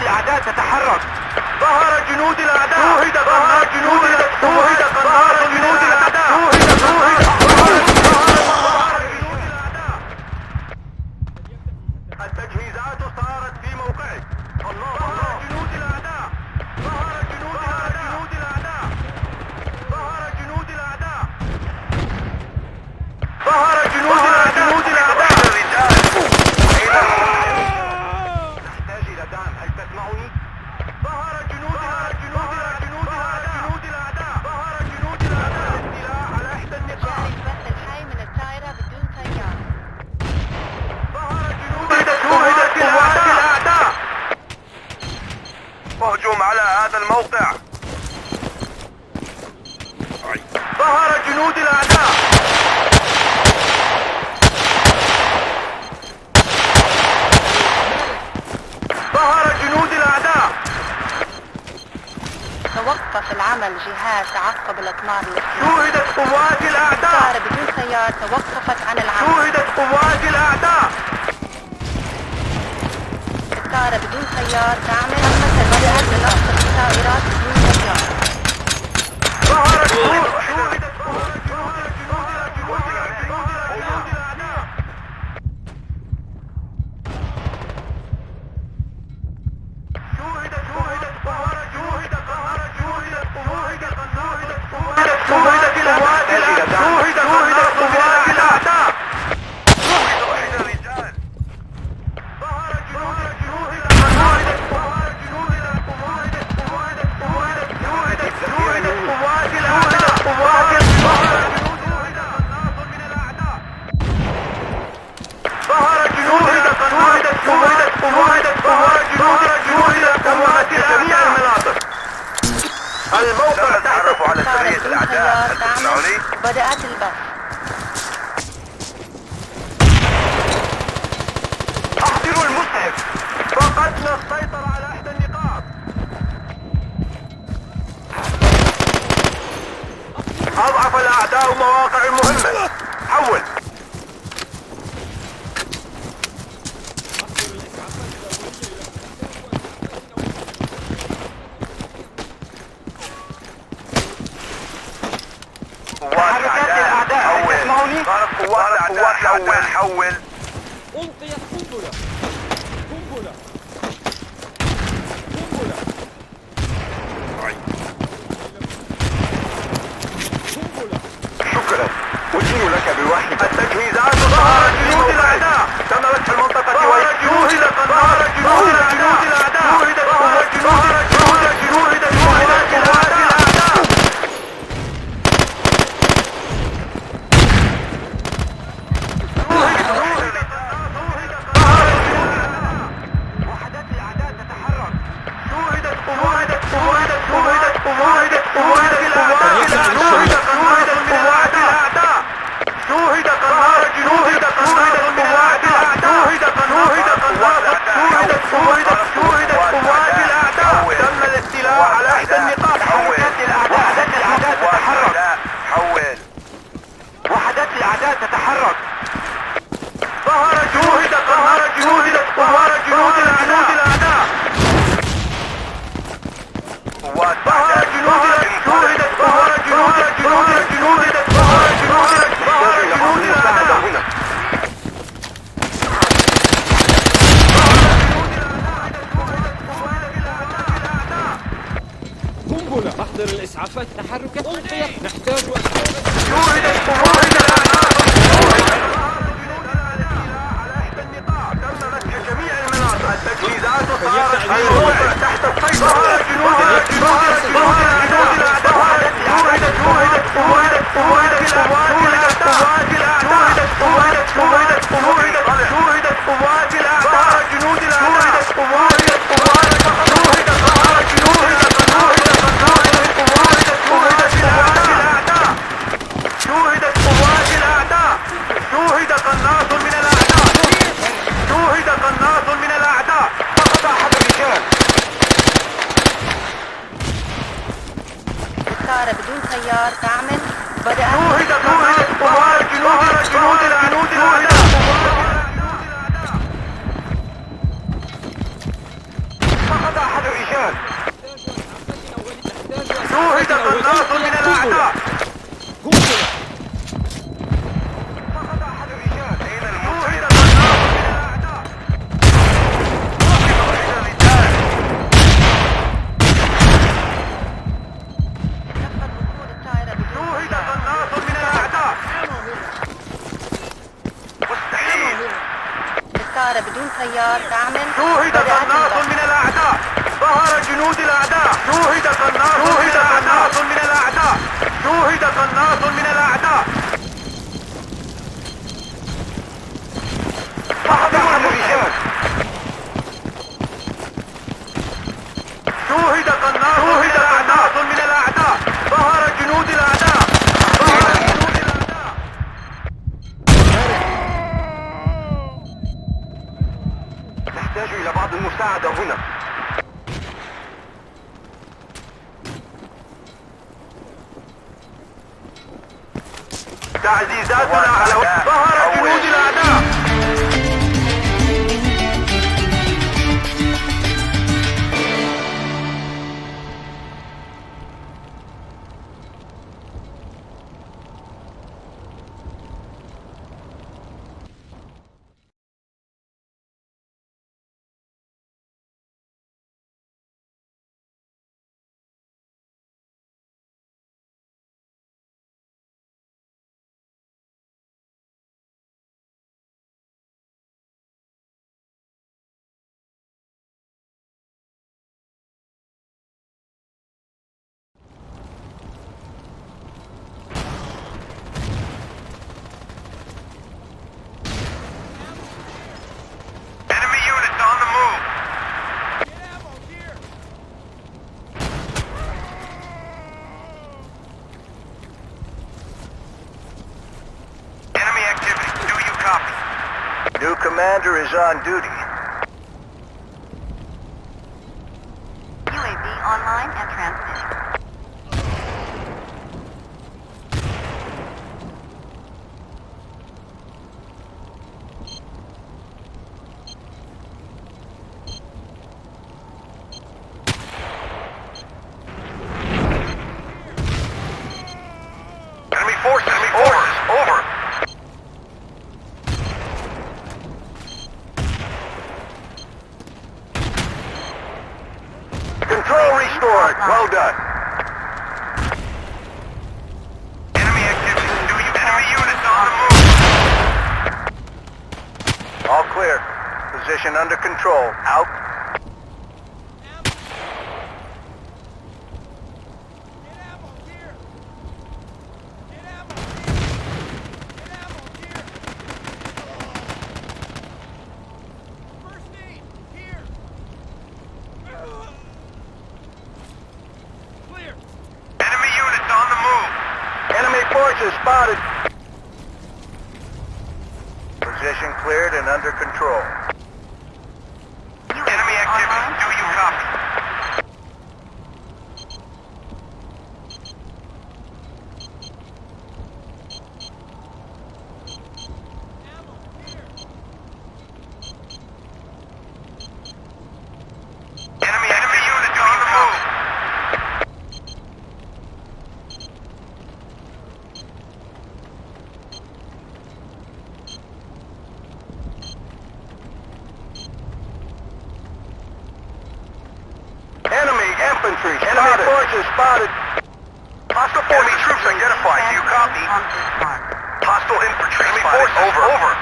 الأعداء تتحرك. ظهر جنود الأعداء. شوهد قناص جنود الأعداء. شوهد قناص جنود الأعداء. التجهيزات صارت في موقعك. ظهر جنود الأعداء. ظهر جنود الأعداء. ظهر جنود الأعداء. ظهر جنود الأعداء. نحتاج إلى دعم. هل تسمعني؟ ظهر جنود الأعداء. ظهر جنود الأعداء. الاستيلاء على إحدى النقاط. بث الحي من الطائرة بدون طيار. ظهر جنود الأعداء. اهجم على هذا الموقع. ظهر جنود الأعداء. ظهر جنود الأعداء. توقف العمل جهاز تعقب الأقمار الاصطناعية. شوهدت قوات الأعداء. الطائرة بدون طيار توقفت عن العمل. شوهدت قوات الأعداء. الطائرة بدون طيار تعمل بدأت بنقص الطائرات بدون طيار. ظهرت شوهدت الموقع تعرف على سرية الأعداء. تسمعني؟ بدأت البث. أحضروا المسعف. فقدنا السيطرة على إحدى النقاط. أضعف الأعداء مواقع مهمة. حول. حركات الأعداء. تسمعوني؟ صارت قوات الأعداء. حول. ألقيت قنبلة. شكرا. أجيب لك بواحدة. التجهيزات ظهرت جنود الأعداء. دمرت المنطقة وشوهد قناص جنود الأعداء. شوهدت قوات الأعداء. تم الاستيلاء على إحدى النقاط. وحدات الأعداء تتحرك. حول. وحدات الأعداء تتحرك. ظهر جنود الأعداء. ظهر جنود الأعداء. ظهر جنود الأعداء. قنبلة. أحضر الإسعافات. تحركت. ألقيت. نحتاج التجهيزات صارت الموقع تحت السيطرة. شوهد قناص من الأعداء. شوهد قناص من الأعداء. فقد أحد الرجال. الطائرة بدون طيار تعمل. بدأت شوهد قناص. ظهر جنود الأعداء. فقد طائرة بدون طيار تعمل شوهد قناص من الأعداء. ظهر جنود الأعداء. شوهد قناص من الأعداء. شوهد قناص من الأعداء. احضروا الميليشيات. شوهد قناص من الأعداء. ظهر جنود الأعداء. نحتاج إلى بعض المساعدة هنا. تعزيزاتنا على ظهر جنود الأعداء. New commander is on duty. UAV online and transmitting. Enemy forces, over. Control restored. Well done. Enemy activity. Enemy units on the move. All clear. Position under control. Out. Enemy units on the move. Enemy forces spotted. Position cleared and under control. Enemy activity. Do you copy? Enemy units on the move. Enemy infantry. Enemy forces spotted. Hostile enemy troops identified. Do you copy? On this mark. Hostile infantry spotted. Over.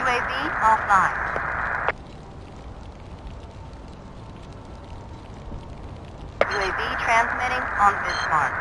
UAV offline. UAV transmitting on Bismarck.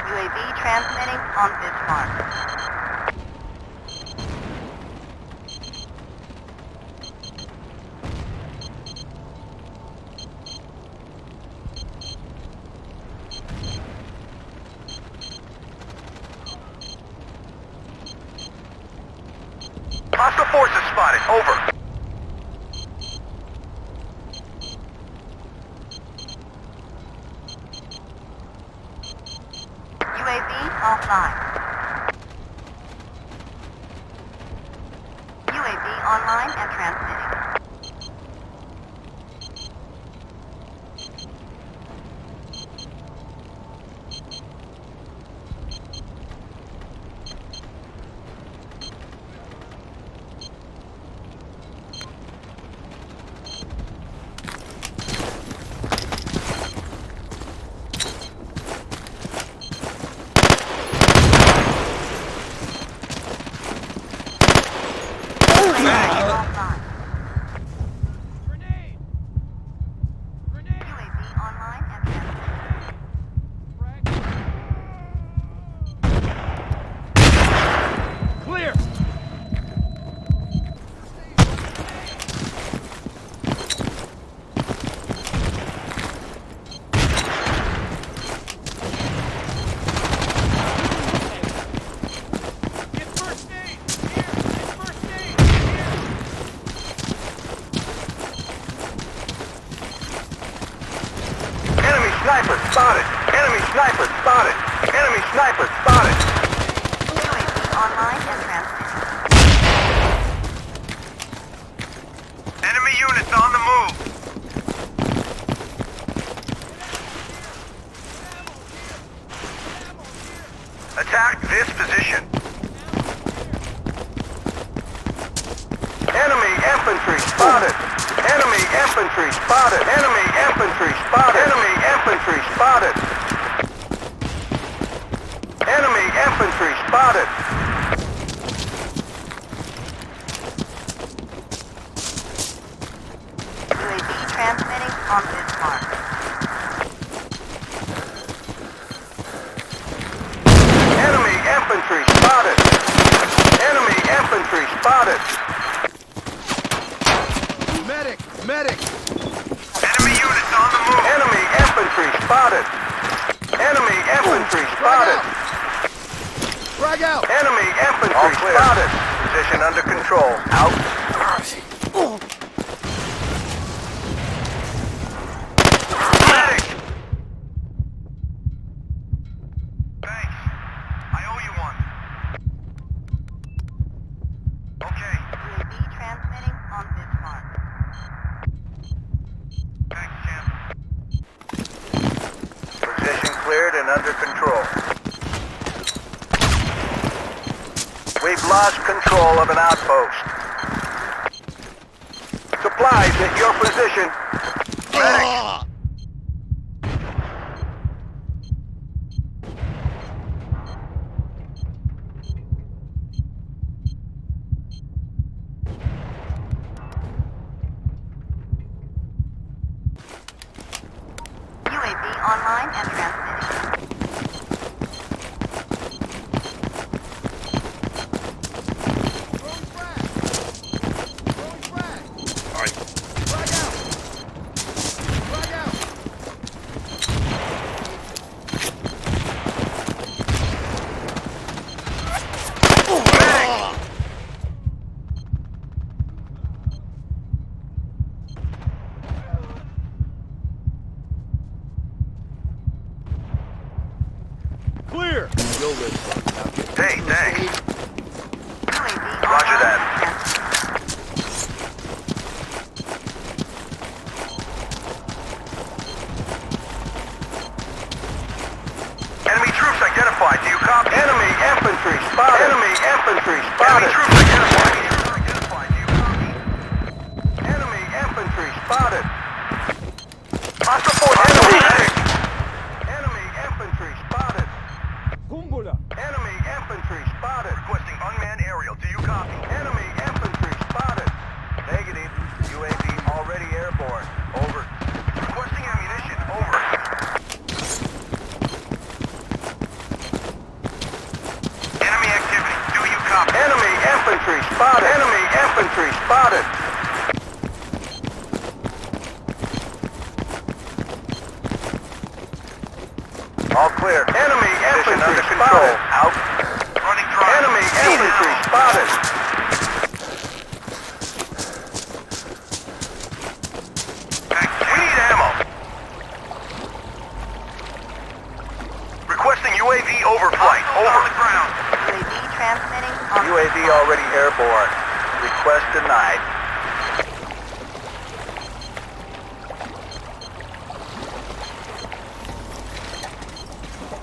UAV transmitting on Bismarck. spotted. Over. UAV offline. UAV online and transmitting. Clear! Get first aid! Here! Get first aid! Here! Enemy sniper spotted. Enemy sniper spotted. Enemy sniper spotted. UAV online and transmitting. Enemy units on the move. Attack this position. Enemy infantry spotted. Enemy infantry spotted. Enemy infantry spotted. Enemy infantry spotted. Enemy infantry spotted. UAV transmitting on this mark. Enemy infantry spotted. Enemy infantry spotted. Medic! Medic! Enemy units on the move. Enemy infantry spotted. Enemy infantry spotted. Frag out! Enemy infantry spotted. Position under control. Out. Medic! Thanks. I owe you one. Okay. UAV transmitting on this mark. Thanks, champ. Position cleared and under control. We've lost control of an outpost. Supplies at your position. Medic! UAV online and transmitting. Throwing frag! Throwing frag! Alright. Frag out! Frag out! Medic! Clear! You'll live, son. Now get Hey, thanks. UAV Roger online that. and Enemy troops identified. Do you copy? Enemy infantry spotted. Enemy infantry spotted. Enemy troops identified. Do you copy? Enemy infantry spotted. Hostile force. Enemy infantry spotted. Kumbula! Enemy infantry spotted. Requesting unmanned aerial. Do you copy? Enemy infantry spotted. Negative. UAV already airborne. Over. Requesting ammunition. Over. Enemy activity. Do you copy? Enemy infantry spotted. Enemy infantry spotted. All clear. Enemy infantry under control. Out. Running dry. Enemy infantry spotted. denied.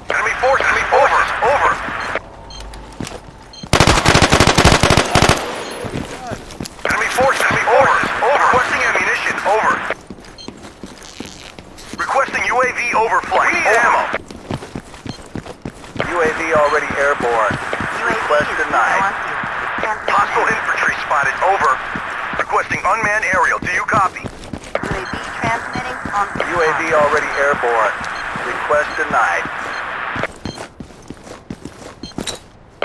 Enemy forces, over. Enemy forces, over. Requesting ammunition, over. Requesting UAV overflight. We need ammo. UAV already airborne. Request denied. Hostile infantry spotted, over. Requesting unmanned aerial, do you copy? UAV transmitting on UAV already airborne. Request denied.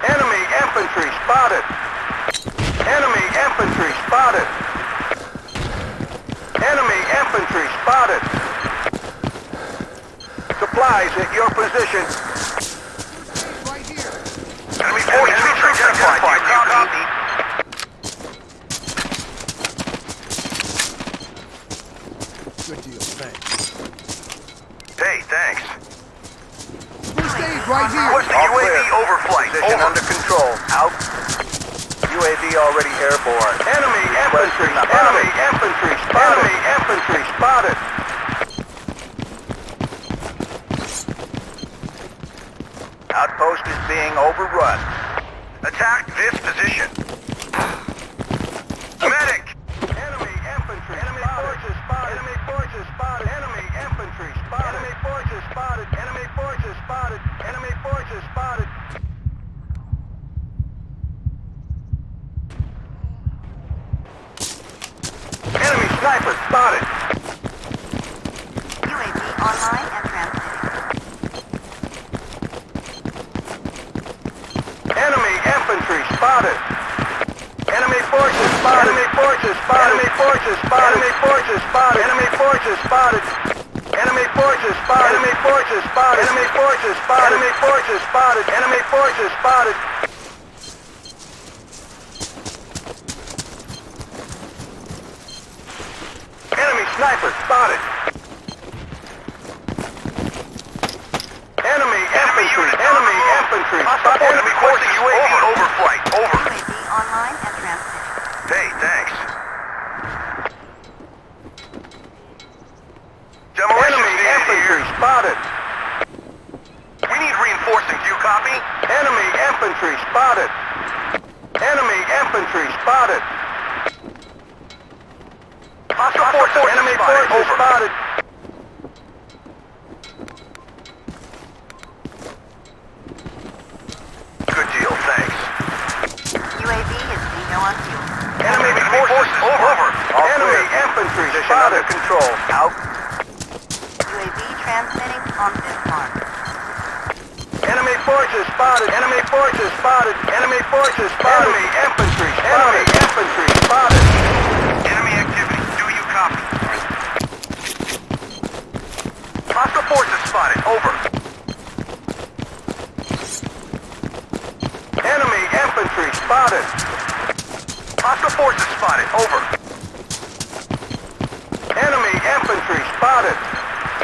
Enemy infantry spotted. Enemy infantry spotted. Enemy infantry spotted. Supplies at your position. Right here. Enemy forces identified. Do you copy? Good deal, thanks. Hey, thanks. First aid right here. Requesting All UAV clear. overflight. Position Over. under control. Out. UAV already airborne. Enemy Request infantry. denied. Enemy infantry spotted. Enemy infantry spotted. Outpost is being overrun. Attack this position. Medic. Enemy infantry. Enemy forces spotted. Enemy forces spotted. Enemy infantry spotted. Enemy forces spotted. Enemy forces spotted. Enemy forces spotted. Enemy sniper spotted. UAV online and transmitting. Enemy infantry spotted. Enemy forces spotted. Enemy forces spotted. Enemy forces spotted. Enemy forces spotted. Enemy forces spotted. Enemy forces spotted. Enemy forces spotted. Enemy forces spotted. Enemy forces spotted. Enemy forces spotted. Enemy sniper spotted. Enemy infantry. Enemy infantry. Enemy forces UAV overflight. Over. UAV online and transmitting. Hey, thanks. Enemy infantry spotted. We need reinforcing. Do you copy? Enemy infantry spotted. Enemy infantry spotted. Hostile forces. Enemy forces spotted. Good deal, thanks. UAV is bingo on fuel. Enemy forces over. Enemy clear. infantry Position under spotted. control. Out. UAV transmitting on this mark. Enemy forces spotted. Enemy forces spotted. Enemy forces spotted. Enemy infantry spotted. Enemy infantry spotted. Enemy activity. Do you copy? Hostile forces spotted. Over. Enemy infantry spotted. Hostile forces spotted. Over. Enemy infantry spotted.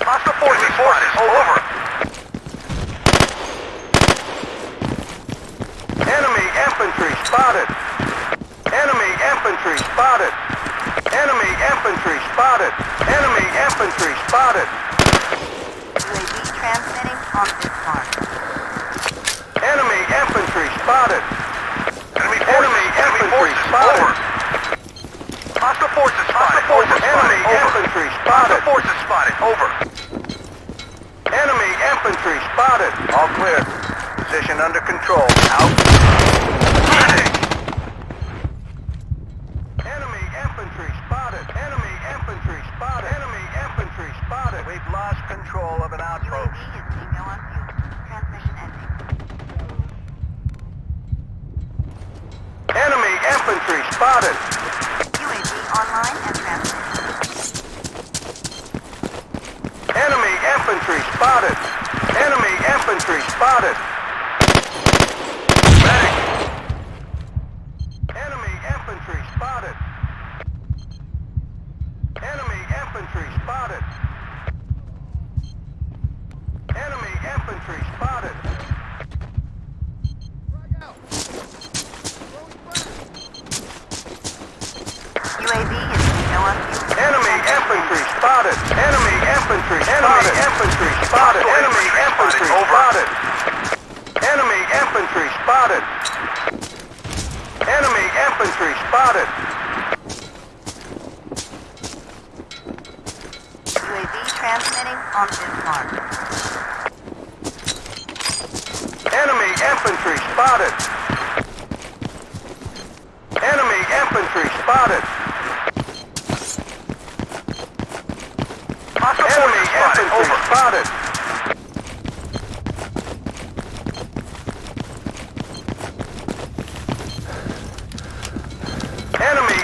Hostile forces spotted. Over. Enemy infantry spotted. Enemy infantry spotted. Enemy infantry spotted. Enemy infantry spotted. UAV transmitting on this mark. Enemy infantry spotted. Enemy infantry spotted. Hostile forces spotted. Enemy infantry spotted. Hostile forces spotted. Over. Enemy infantry spotted. All clear. Position under control. Out. Medic! Enemy infantry spotted. Enemy infantry spotted. Enemy infantry spotted. We've lost control of an UAV outpost. is bingo on fuel. Transmission ending. Enemy infantry spotted. UAV online and transmitting. Enemy infantry spotted. Enemy infantry spotted. Medic! Enemy infantry spotted. Enemy infantry spotted. Enemy infantry spotted. Frag out. Throwing fire. infantry spotted. Enemy infantry. Enemy infantry spotted. Enemy infantry spotted. Enemy infantry spotted. Enemy infantry spotted. UAV transmitting on this mark. Enemy infantry spotted. Enemy infantry spotted. Enemy infantry spotted. Enemy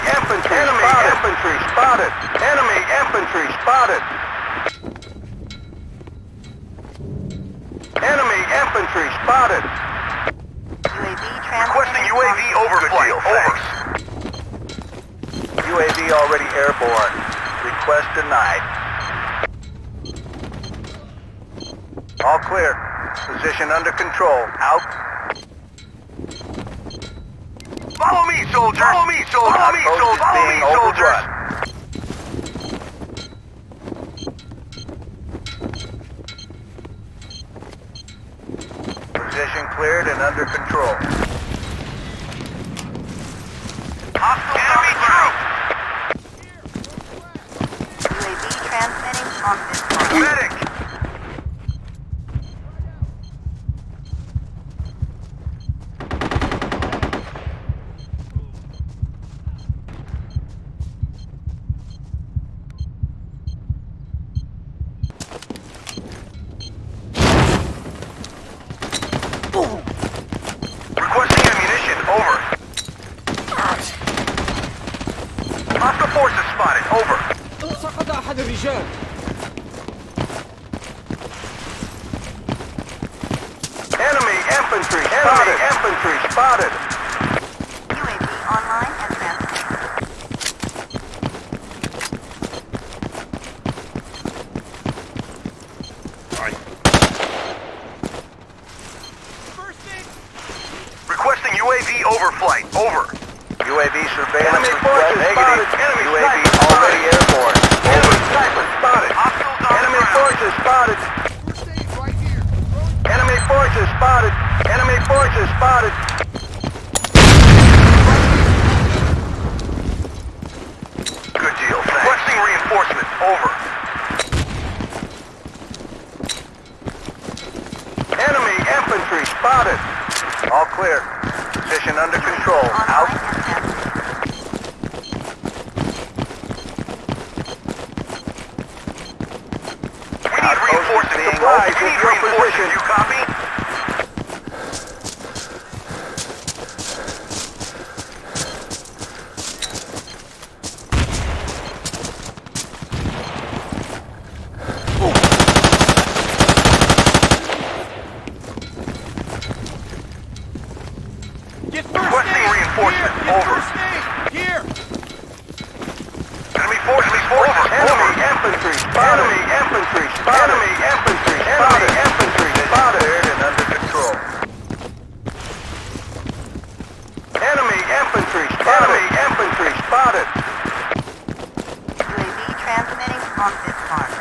infantry spotted. Enemy infantry spotted. Enemy infantry spotted. UAV Requesting transmitting UAV overflight. Over. UAV already airborne. Request denied. All clear. Position under control. Out. Follow me, soldiers! Follow me, soldiers! Follow me, soldiers! Follow me, soldiers! Position cleared and under control. Enemy troops! UAV transmitting on this mark. Medic! Requesting ammunition. Over. Hostile forces spotted. Over. سقط أحد الرجال. Enemy infantry spotted. Infantry spotted. UAV online and transmitting. Requesting UAV overflight. Over. UAV surveillance Enemy request forces negative. spotted. Enemy UAV sniper already spotted. airborne. Enemy sniper spotted. Hostiles on Enemy the ground. forces spotted. Enemy forces spotted. Enemy forces spotted. Good deal. Requesting reinforcements. Over. Enemy infantry spotted. All clear. Position under control. Out. Online and transmitting. We need reinforcements. supplies We with need your reinforcements. position. You copy? Get Requesting reinforcements. Over. Here. Enemy forces over. Enemy infantry spotted. Enemy infantry spotted. Enemy infantry spotted. Infantry spotted. Cleared and under control. Enemy infantry spotted. Enemy infantry spotted. UAV transmitting on this mark.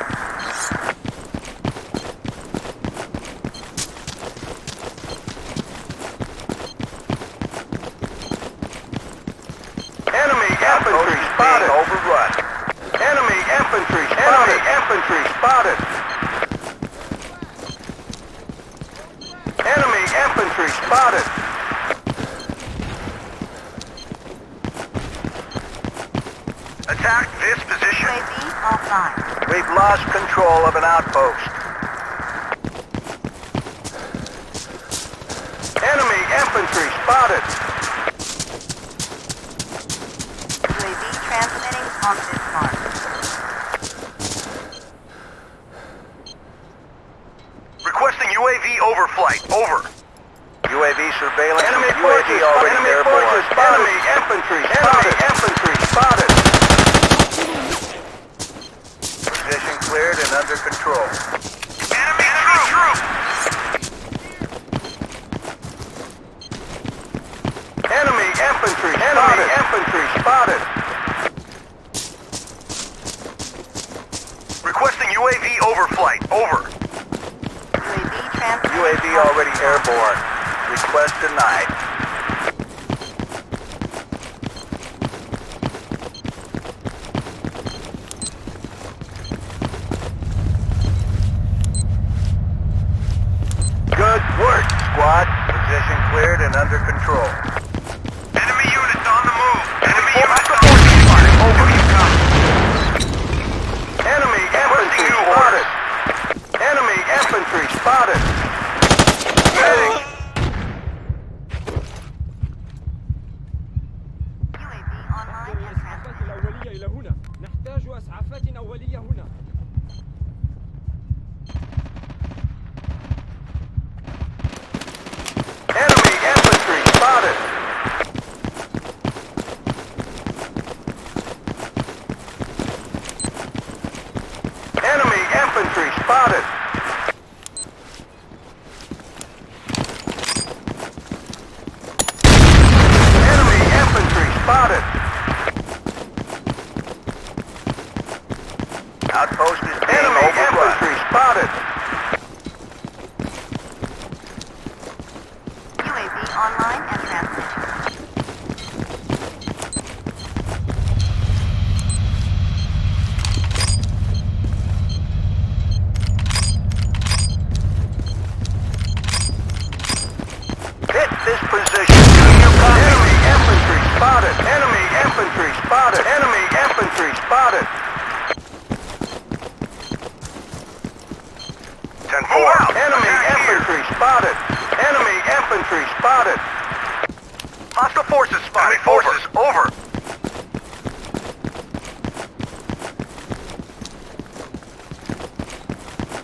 Enemy infantry spotted. Overrun. Enemy infantry spotted. Enemy infantry spotted. Enemy infantry spotted. Attack this position. UAV offline. We've lost control of an outpost. Enemy infantry spotted. UAV transmitting on this mark. Requesting UAV overflight. Over. UAV surveillance. Enemy UAV forces. already Enemy airborne. forces spotted. Enemy infantry spotted. Enemy infantry spotted. Position cleared and under control. Enemy troops. Enemy infantry. Enemy infantry spotted. overflight. Over. UAV transmitting. UAV already airborne. Request denied. Good work, squad. Position cleared and under control. Enemy units on the move. Enemy units on the move. Over. Enemy infantry spotted. Enemy infantry spotted. Medic. UAV online and الإسعافات الأولية إلى هنا. نحتاج إسعافات أولية هنا. Enemy infantry spotted. Enemy infantry spotted. Enemy infantry spotted. Outpost is being enemy infantry spotted. UAV online and transmitting. Hit this position. Enemy infantry spotted. Enemy infantry spotted. Enemy infantry spotted. 10-4. Enemy infantry spotted. Enemy infantry spotted. Hostile forces spotted. Enemy forces. Over.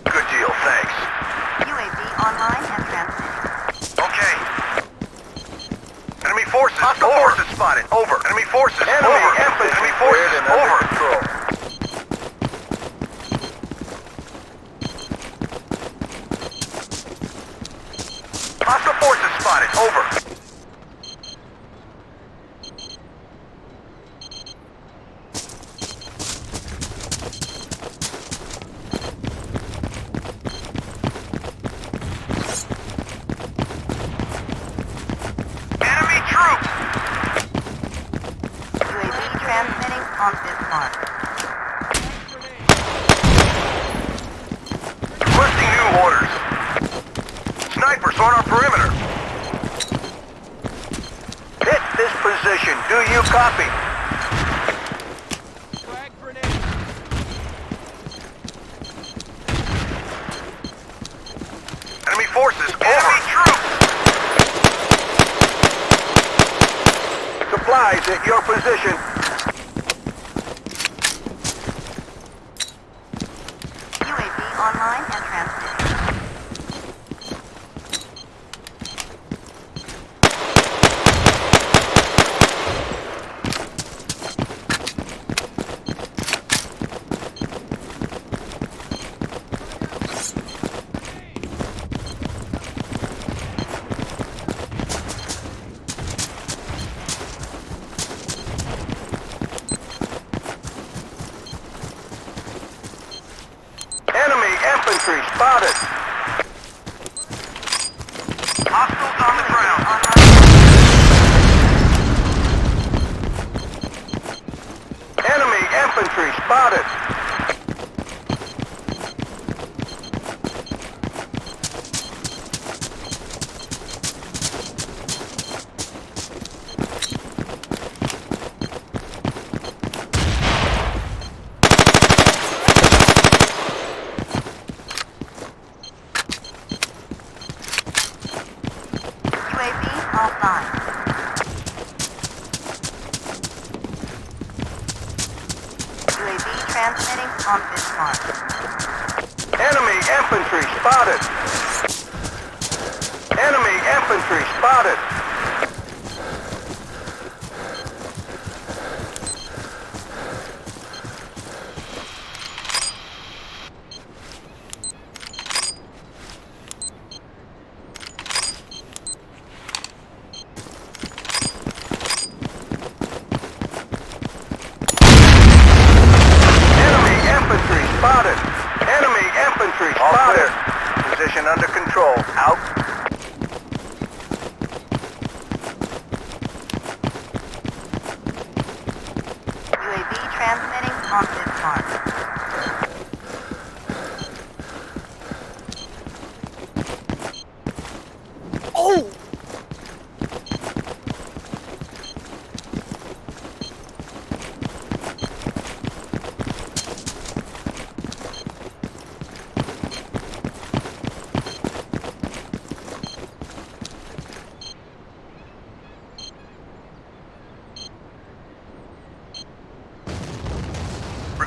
Good deal, thanks. UAV online and transmitting. Okay. Enemy forces. Hostile forces spotted. Over. Enemy forces. Enemy over. infantry Enemy cleared forces. and under Over. control. Hostile forces spotted. Over. Enemy troops. UAV transmitting on this mark. Requesting new orders. Snipers on our perimeter. Hit this position. Do you copy? Frag grenade. Enemy forces. Enemy troops. Supplies at your position. UAV online and transmitting. Enemy infantry spotted. Hostiles on the ground. Enemy infantry spotted. UAV offline. UAV transmitting on this mark. Enemy infantry spotted. Enemy infantry spotted. Enemy infantry spotted. Enemy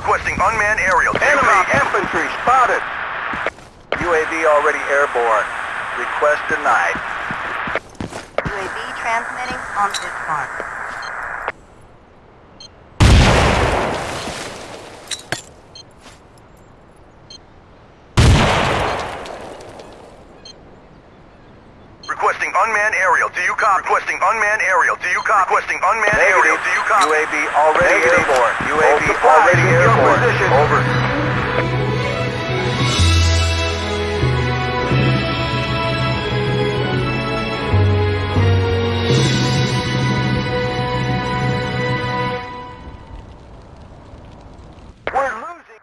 Requesting unmanned aerial. Enemy infantry spotted. UAV already airborne. Request denied. UAV transmitting on this mark. Requesting unmanned aerial. Do you copy? Requesting unmanned aerial. Do you copy? Requesting unmanned aerial. Do you copy? UAV already airborne. UAV already airborne. Over. We're losing.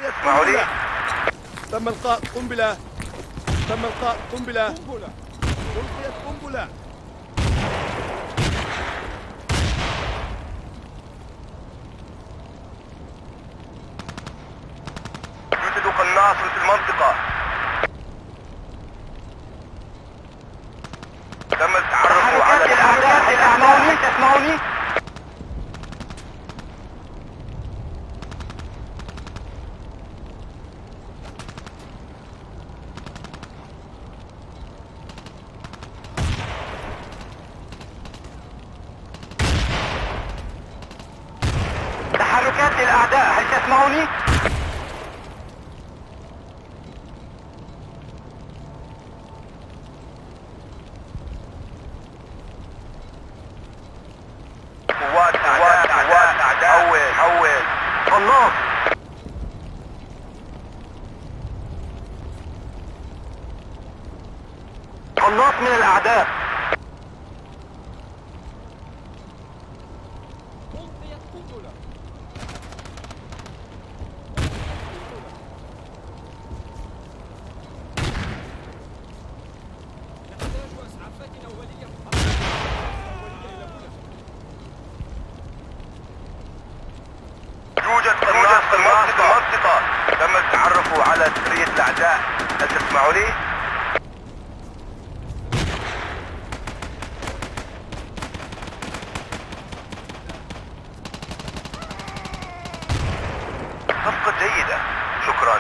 اسمعوا لي. تم إلقاء قنبلة. تم إلقاء قنبلة. ألقيت قنبلة. يوجد قناص في المنطقة. تم التعرف على تسمعوني؟ تسمعوني؟ تحركات للأعداء، هل تسمعوني؟ قوات أعداء. حول. قناص. قناص من الأعداء. ألقيت قنبلة. نحتاج إسعافات أولية. يوجد قناص في المنطقة. تم التعرف على سرية الأعداء. هل تسمعوا لي؟ صفقة جيدة. شكرا.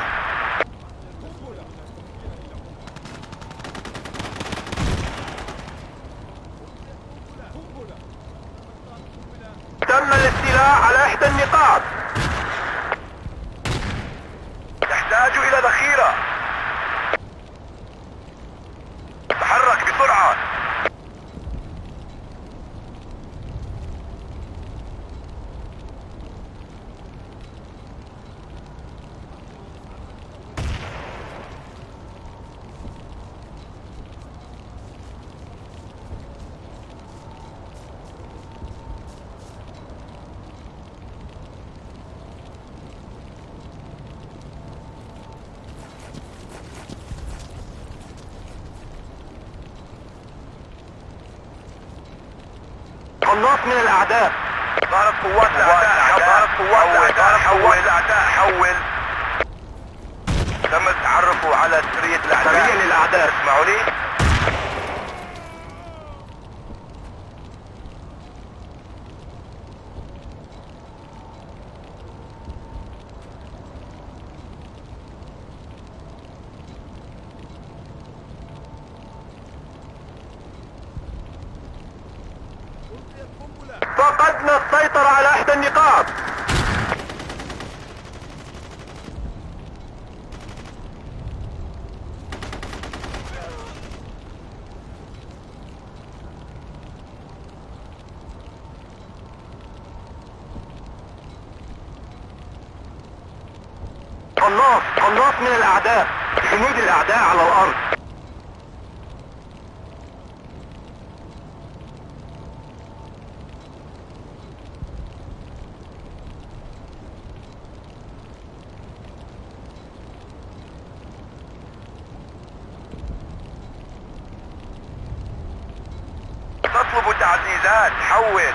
تم الاستيلاء على إحدى النقاط. تحتاج إلى ذخيرة. تحرك بسرعة. قناص من الأعداء. ظهرت قوات الأعداء. حول. تم التعرف على سرية الأعداء. سرية للأعداء. اسمعوا لي. فقدنا السيطرة على إحدى النقاط. قناص من الأعداء. جنود الأعداء على الأرض. تطلب تعزيزات. حول.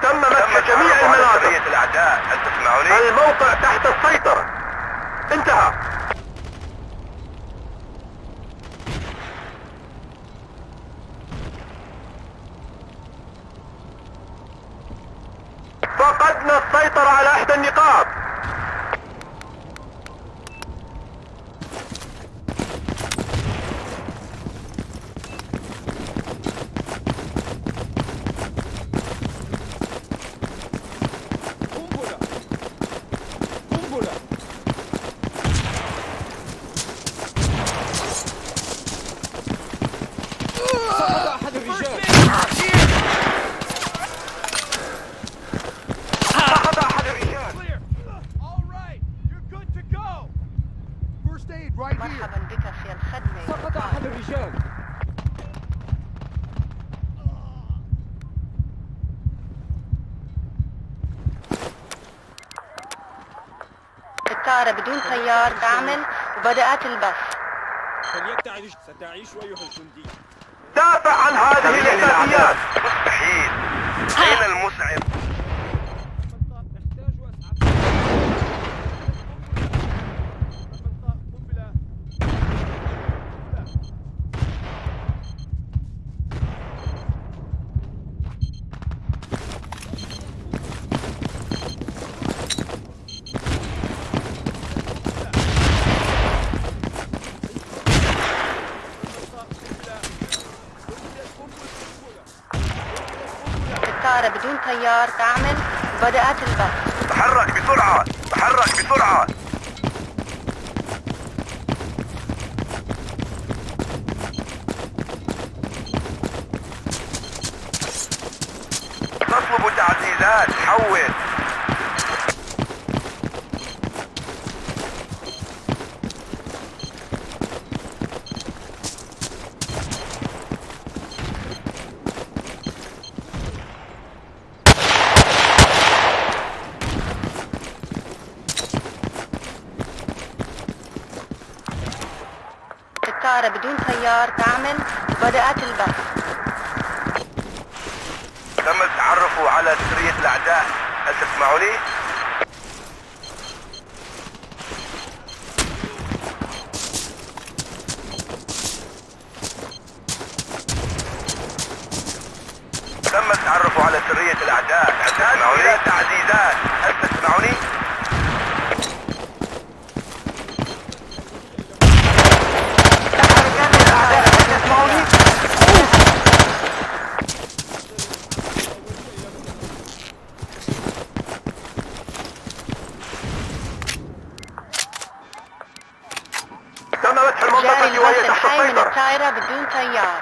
تم مسح جميع المناطق. الأعداء. هل تسمعني؟ الموقع تحت السيطرة. انتهى. فقدنا السيطرة على إحدى النقاط. قنبلة قنبلة. سقط أحد الرجال. سقط أحد الرجال. Clear. All right, you're good to go. First aid right here. مرحبا بك في الخدمة. سقط أحد الرجال. الطائرة بدون طيار تعمل وبدأت البث. فليبتعد. ستعيش أيها الجندي. دافع عن هذه الإحداثيات. مستحيل. أين المسعف؟ نحتاج أسعاف. الطائرة بدون طيار تعمل وبدأت البث. تحرك بسرعة. تحرك بسرعة. تطلب تعزيزات. حول. الطائرة بدون طيار تعمل وبدأت البث. تم التعرف على سرية الأعداء. هل تسمعني؟ تم التعرف على سرية الأعداء. هل تسمعني؟ تعزيزات. هل تسمعني؟ تم مسح جاري المنطقة وهي البث تحت الحي من السيطرة. الطائرة بدون طيار.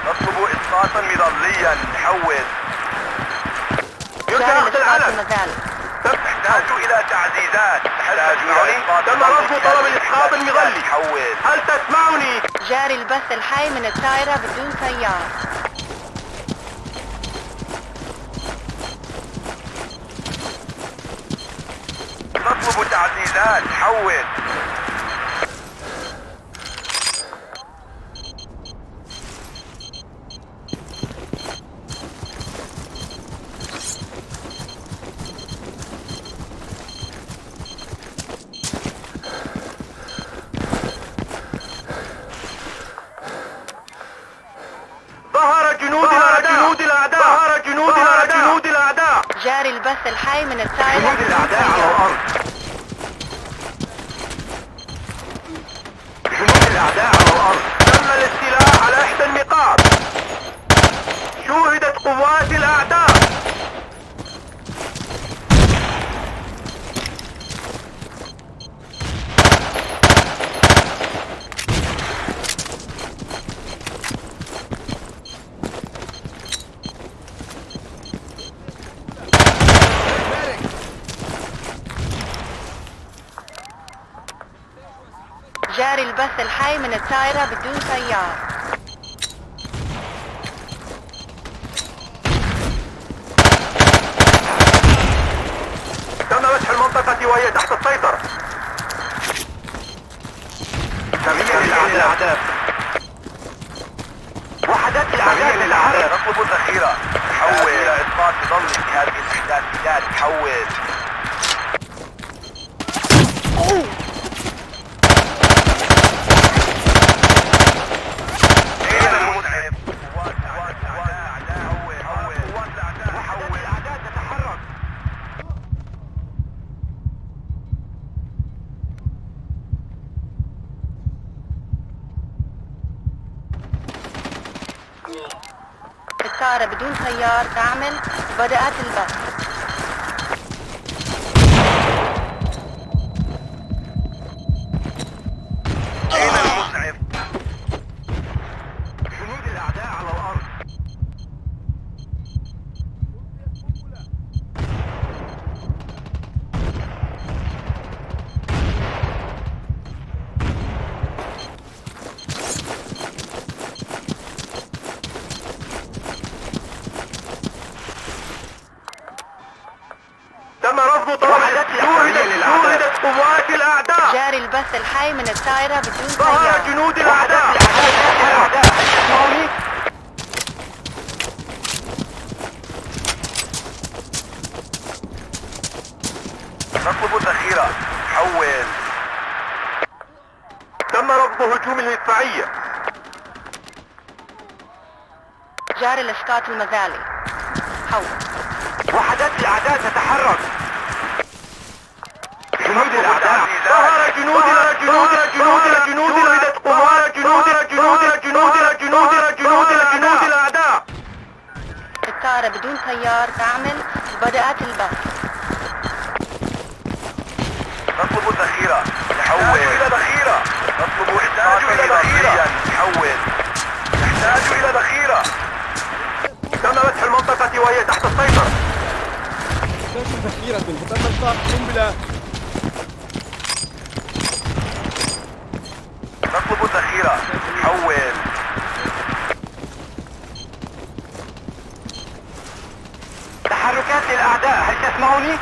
نطلب إسقاطا مظليا. حول. يرجى جاري أخذ الإسقاط العلم. المازال. تحتاج إلى تعزيزات. هل تسمعني؟ تم رفض طلب الإسقاط المظلي. حول. هل تسمعني؟ جاري البث الحي من الطائرة بدون طيار. نطلب تعزيزات. حول. ظهر جنود الأعداء. ظهر جنود الأعداء. جاري البث الحي من الطائرة جنود بدون الأعداء على طيار. الأرض. جنود الأعداء على الأرض. تم الاستيلاء على إحدى النقاط. البث الحي من الطائرة بدون طيار. تم مسح المنطقة وهي تحت السيطرة. تغيير الأعداء. وحدات الأعداء للأعداء. نطلب الذخيرة. تحول إلى إسقاط نظام في هذه الإحداثيات. تحول. الطائرة بدون طيار تعمل. بدأت البث. أين المسعف؟ جنود الأعداء على الأرض. تم رفض طلب شوهدت قوات الأعداء. جاري البث الحي من الطائرة بدون ظهر طيار. جنود الأعداء. نطلب الذخيرة. حول. تم رفض هجوم المدفعية. جاري الإسقاط المزالي. حول. وحدات الأعداء تتحرك. جنود الأعداء. ظهر جنود الأعداء. الطائرة بدون طيار تعمل. بدأت البث. نطلب الذخيرة. تحول إلى ذخيرة. نطلب إحداثا إضافيا. تحول. نحتاج إلى ذخيرة. تم مسح المنطقة وهي تحت السيطرة. ذخيرة تم إطلاق قنبلة. نطلب الذخيرة. حول. تحركات للأعداء، هل تسمعني؟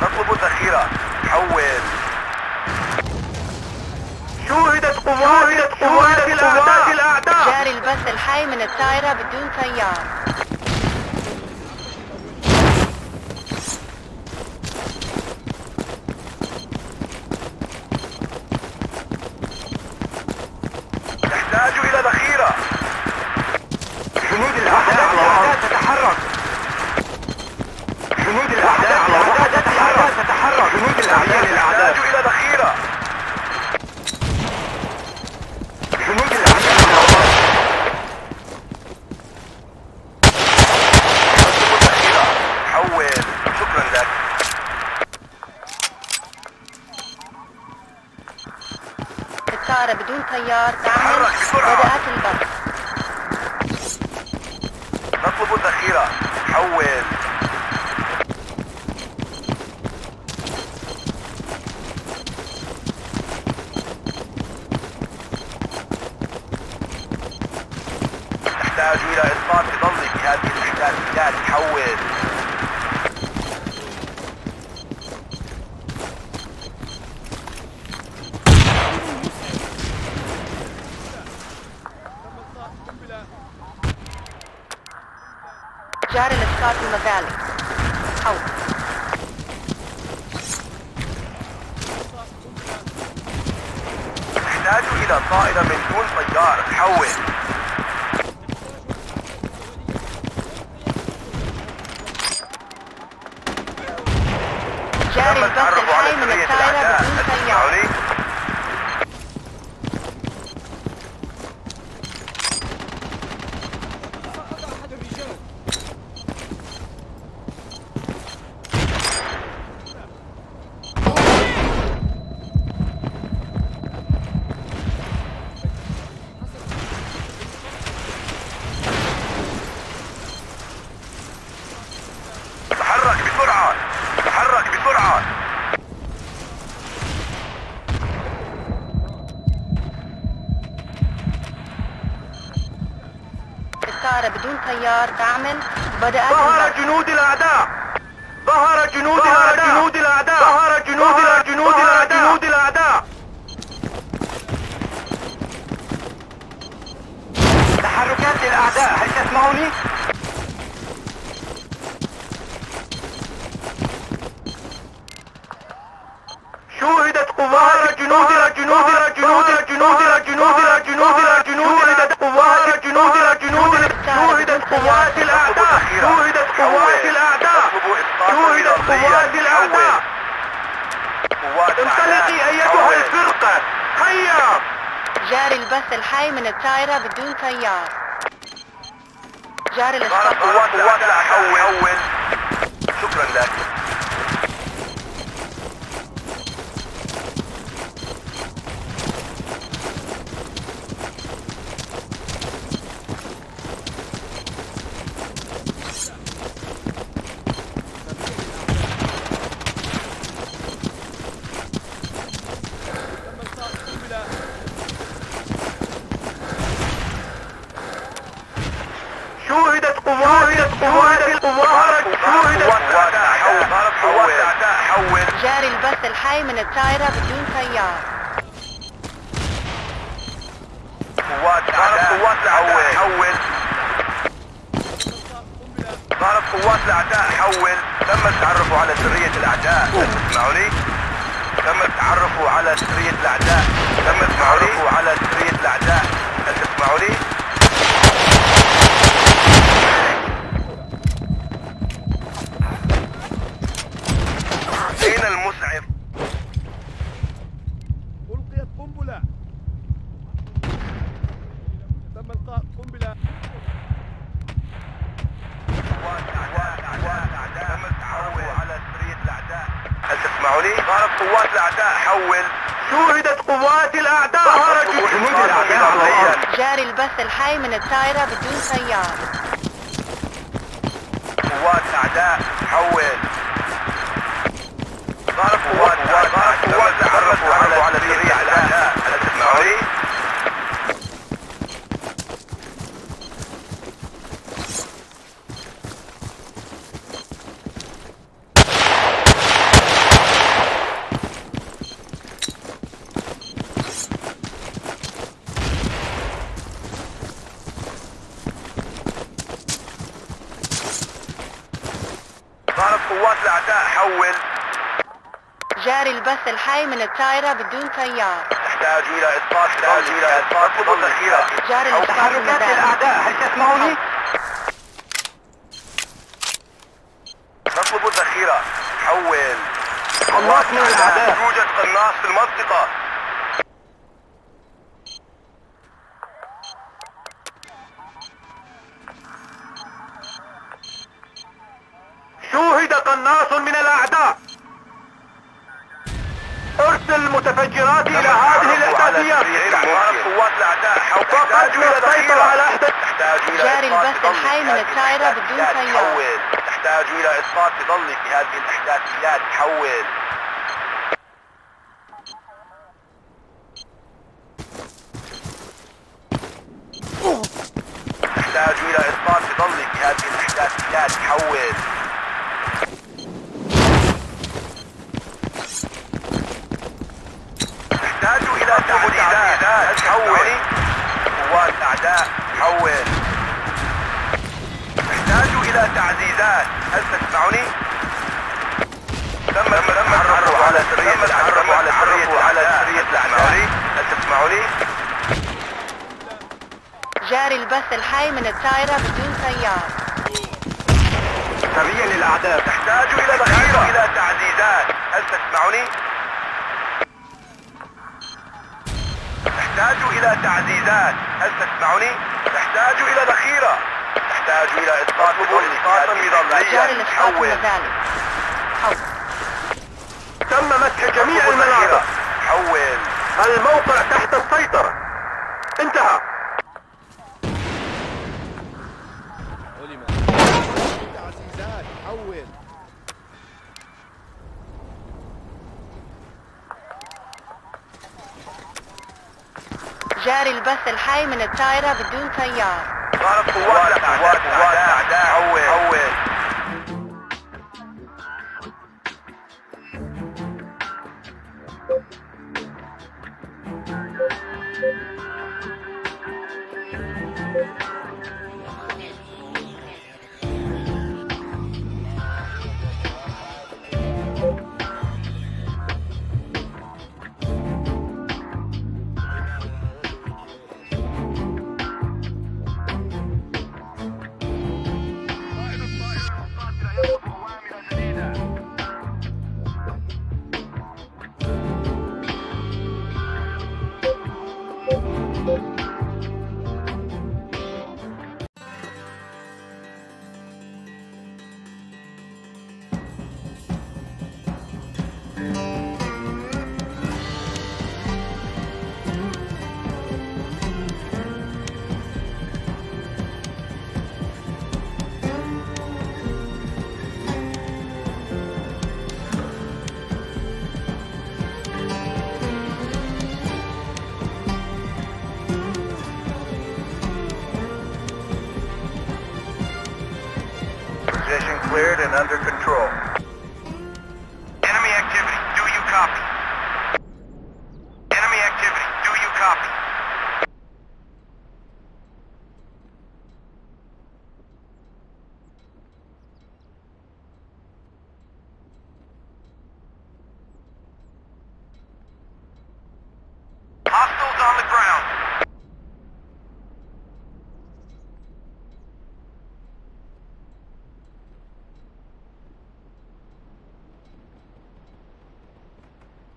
نطلب الذخيرة. حول. شوهدت قوات الأعداء. جاري البث الحي من الطائرة بدون طيار. نحتاج إلى ذخيرة. جنود الأعداء على الأرض تتحرك. جنود الأعداء على الأرض تتحرك. جنود الأعداء للأعداء. نحتاج إلى ذخيرة. جنود الأعداء على الأرض. نطلب الذخيرة. حول. شكرا لك. الطائرة بدون طيار تعمل. تحرك بسرعة. بدأت البث. نطلب الذخيرة. حول. نحتاج إلى إسقاط ظلي في هذه الإحداثيات. حول. جاري الإسقاط المزالي. حول. نحتاج إلى طائرة من دون طيار. حول. جاري تم البث التعرف على الحي من سرية الطائرة الأعداء. بدون هل طيار. تسمعني؟ أحد الرجال. تحرك بسرعة. تحرك بسرعة. طائرة بدون طيار تعمل بدأت ظهر جنود الأعداء ظهر جنود الأعداء ظهر جنود الأعداء تحركات للأعداء هل تسمعوني؟ شوهدت قوات جنود الأعداء انطلقي أيتها الفرقة هيا جاري البث الحي من الطائرة بدون طيار جاري قوات الأعداء حول شكرا لك شوهدت قوات جاري البث الحي من الطائرة بدون طيار قوات الأعداء حول ضرب قوات الأعداء حول تم التعرف على سرية الأعداء هل تسمعوني؟ تم التعرف على سرية الأعداء هل تسمعوني؟ أين المسعف؟ ألقيت قنبلة تم إلقاء قنبلة تم التعرف على سرية الأعداء هل تسمعوني؟ ضرب قوات الأعداء حول شوهدت قوات الأعداء ظهر جنود الأعداء جاري البث الحي من الطائرة بدون طيار قوات الأعداء حول ضرب قوات تعرفوا على سرية الأعداء هل تسمعوني؟ ضرب قوات الأعداء حول جاري البث الحي من الطائرة بدون طيار تحتاج إلى إسقاط ذخيرة جاري البث المداري الأعداء هل تسمعوني؟ نطلب الذخيرة حول قناص من الأعداء يوجد قناص في المنطقة شوهد قناص من الأعداء ارسل متفجرات إلى هذه الإحداثيات قوات الأعداء حول فقدنا السيطرة على إحدى جاري البث الحي من الطائرة بدون طيار تحتاج إلى إسقاط ظلي في هذه الإحداثيات حول تحتاج إلى إسقاط ظلي في هذه الإحداثيات حول تحتاج إلى تعزيزات حول قوات الأعداء حول تحتاج إلى تعزيزات هل تسمعني؟ تم التعرف على سرية الأعداء هل تسمعني؟ جاري البث الحي من الطائرة بدون طيار سرية للأعداء تحتاج إلى ذخيرة إلى تعزيزات هل تسمعني؟ تحتاج إلى تعزيزات هل تسمعني؟ تحتاج إلى ذخيرة تحتاج إلى إسقاط جاري الإسقاط المداري تم مسح جميع المناطق حول الموقع تحت السيطرة انتهى تعزيزات حول جاري البث الحي من الطائرة بدون طيار ظهرت قوات الأعداء حول. Position cleared and under control. Enemy activity. Do you copy? Enemy activity. Do you copy? Hostiles on the ground.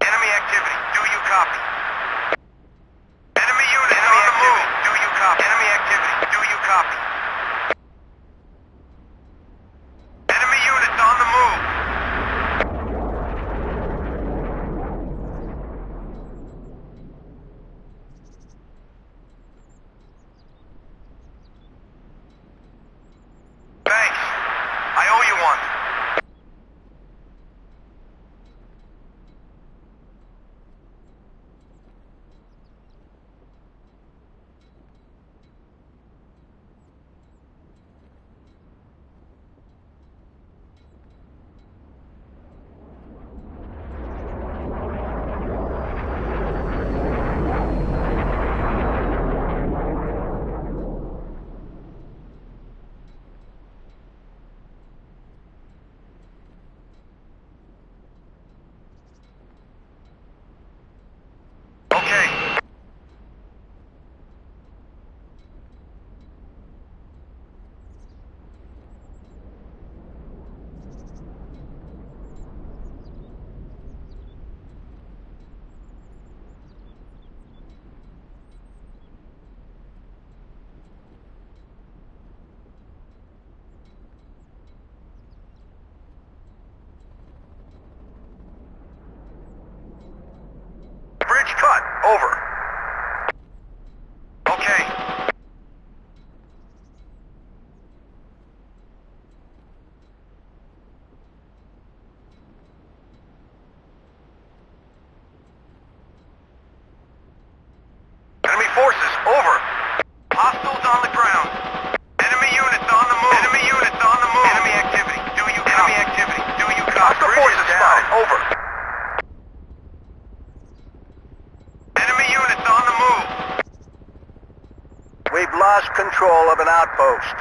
Enemy activity. Do you copy? Enemy unit on the move. Do you copy? Enemy activity. Do you copy? Enemy units on the move. Thanks. I owe you one. Okay. Bridge cut. Over. Okay. Enemy forces. Over. Hostiles on the ground. Enemy units on the move. Enemy units on the move. Enemy activity. Do you copy? Enemy activity. Do you copy? Hostile forces spotted. Over. Enemy units on the move. We've lost control of an outpost.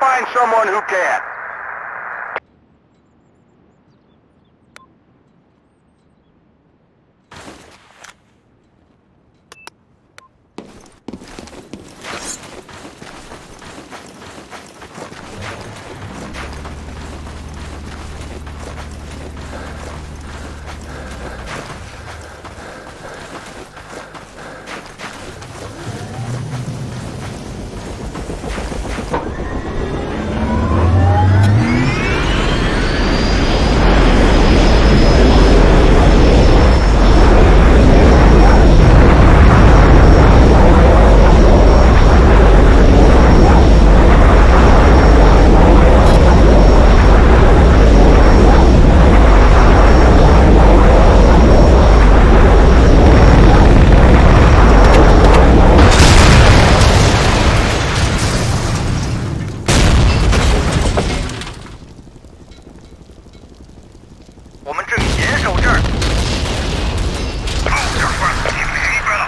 find someone who can. 我们正严守这儿。这儿快，你离开了。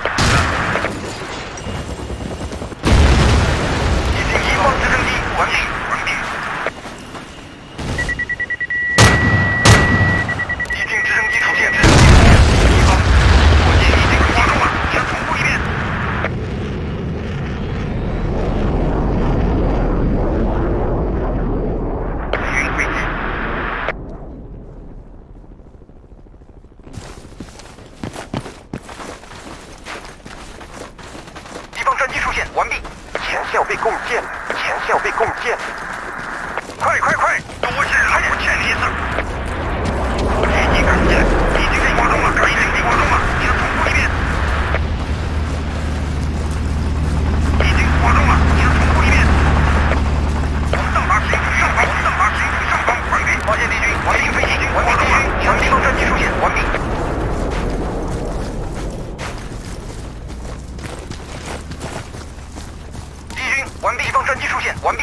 已经移放直升机，完毕，完毕。敌军直升机出现，移放。火箭已经发动了，请重复一遍。云飞机。 敌方战机出现，完毕。前校被共建了，前校被共建了。快快快，多谢还我欠你一次。敌机赶进来，已经被发动了，已经被发动了，请重复一遍。已经发动了，请重复一遍。我们到达行动上方，我们到达行动上方，完毕。发现敌军，完毕，飞机，完毕，敌军，向敌方战机出现，完毕。 完毕，敌方战机出现，完毕。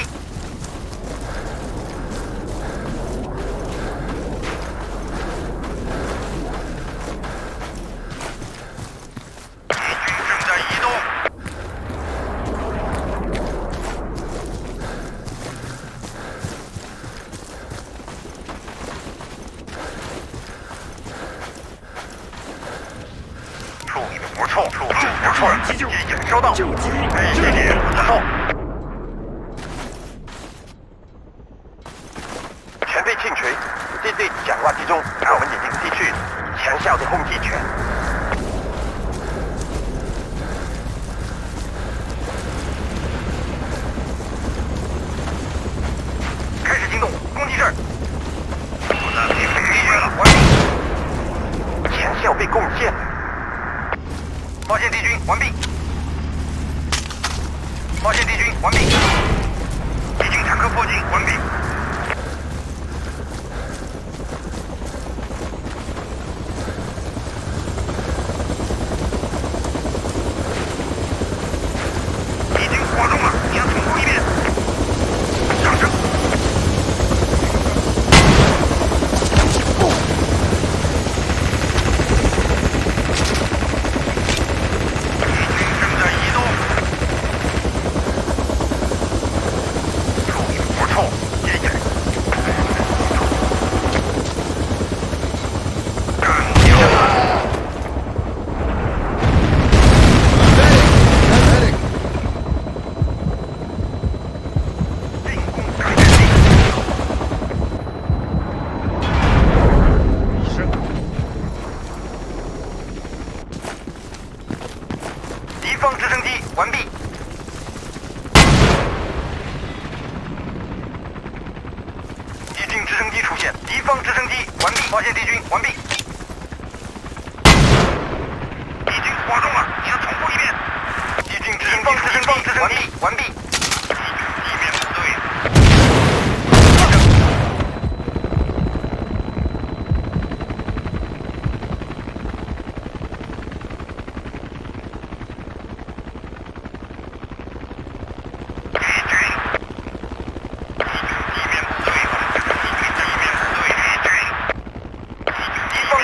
敌军正在移动。处理的不错，处理的不错，急救，已经收到。哎，谢谢，不错。 全被清除，舰队讲话集中，我们已经失去前校的控制权。开始行动，攻击这儿。我的敌人离开了，完毕。前校被共建了。 发现敌军，完毕。发现敌军，完毕。敌军坦克迫近，完毕。已经发动了，你要重复一遍。上升。正在移动，处理的不错，谢谢。干掉！进攻感觉力。敌方直升机完毕。敌军直升机出现，敌方直升机完毕，发现敌军完毕。已经发动了，请重复一遍。敌军直升机完毕，完毕。敌军地面部队。敌军地面部队，我们这个敌军地面部队，敌军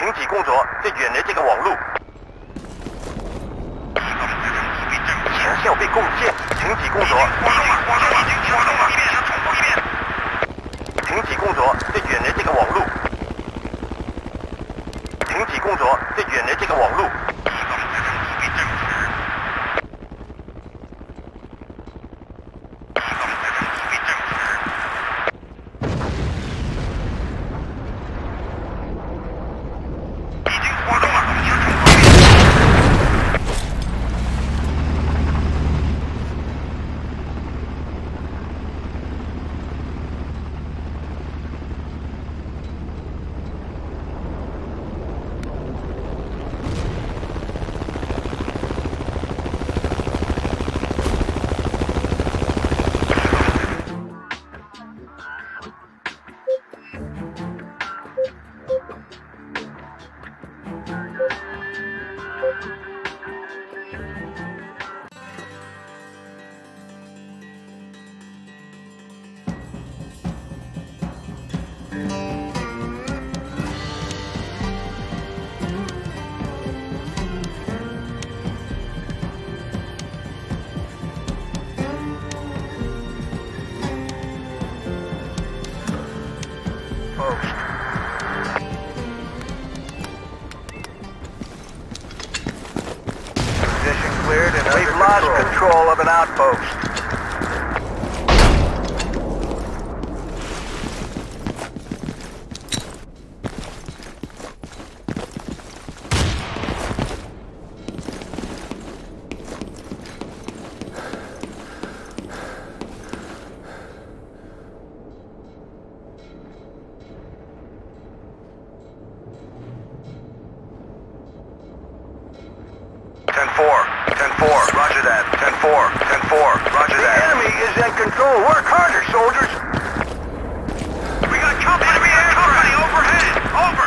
停止工作，即远离这个网路。前线被攻陷，停止工作。停止工作，即远离这个网路。停止工作，即远离这个网路。Position cleared and we've lost control of an outpost. Roger that. 10-4, 10-4, roger that. The enemy is in control. Work harder, soldiers. We got company, company overhead. Over.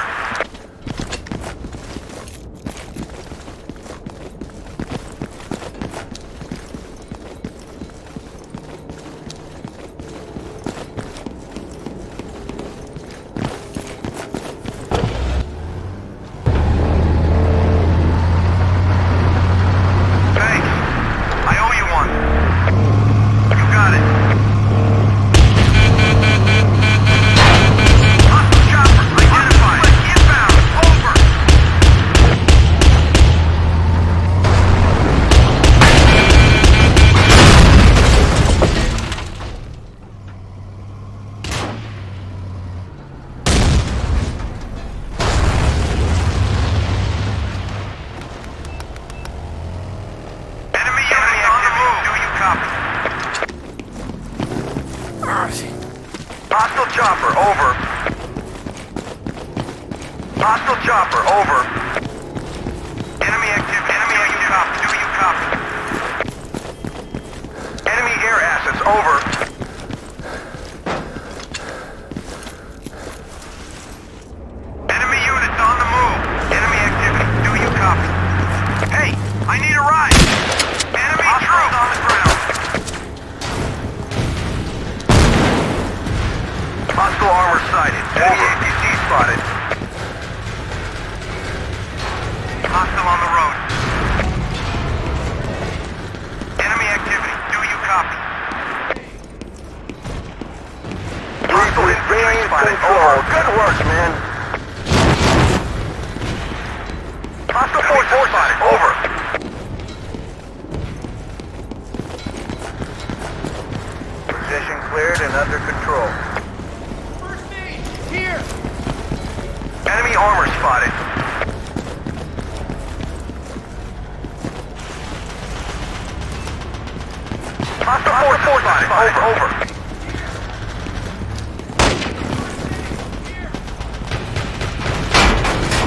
Hostile chopper, over. Hostile chopper, over. Enemy activity. Enemy activity. Do you copy? Enemy air assets, over. Enemy units on the move. Enemy activity. Do you copy? Hey, I need a ride. Enemy troops on the ground. Hostile armor sighted. Enemy APC spotted. Hostile on the road. Enemy activity. Do you copy? Hostile infantry spotted. Over. Good work, man. Hostile force spotted. Over. Position cleared and under control. Here! Enemy armor spotted. Hostile force spotted. Over.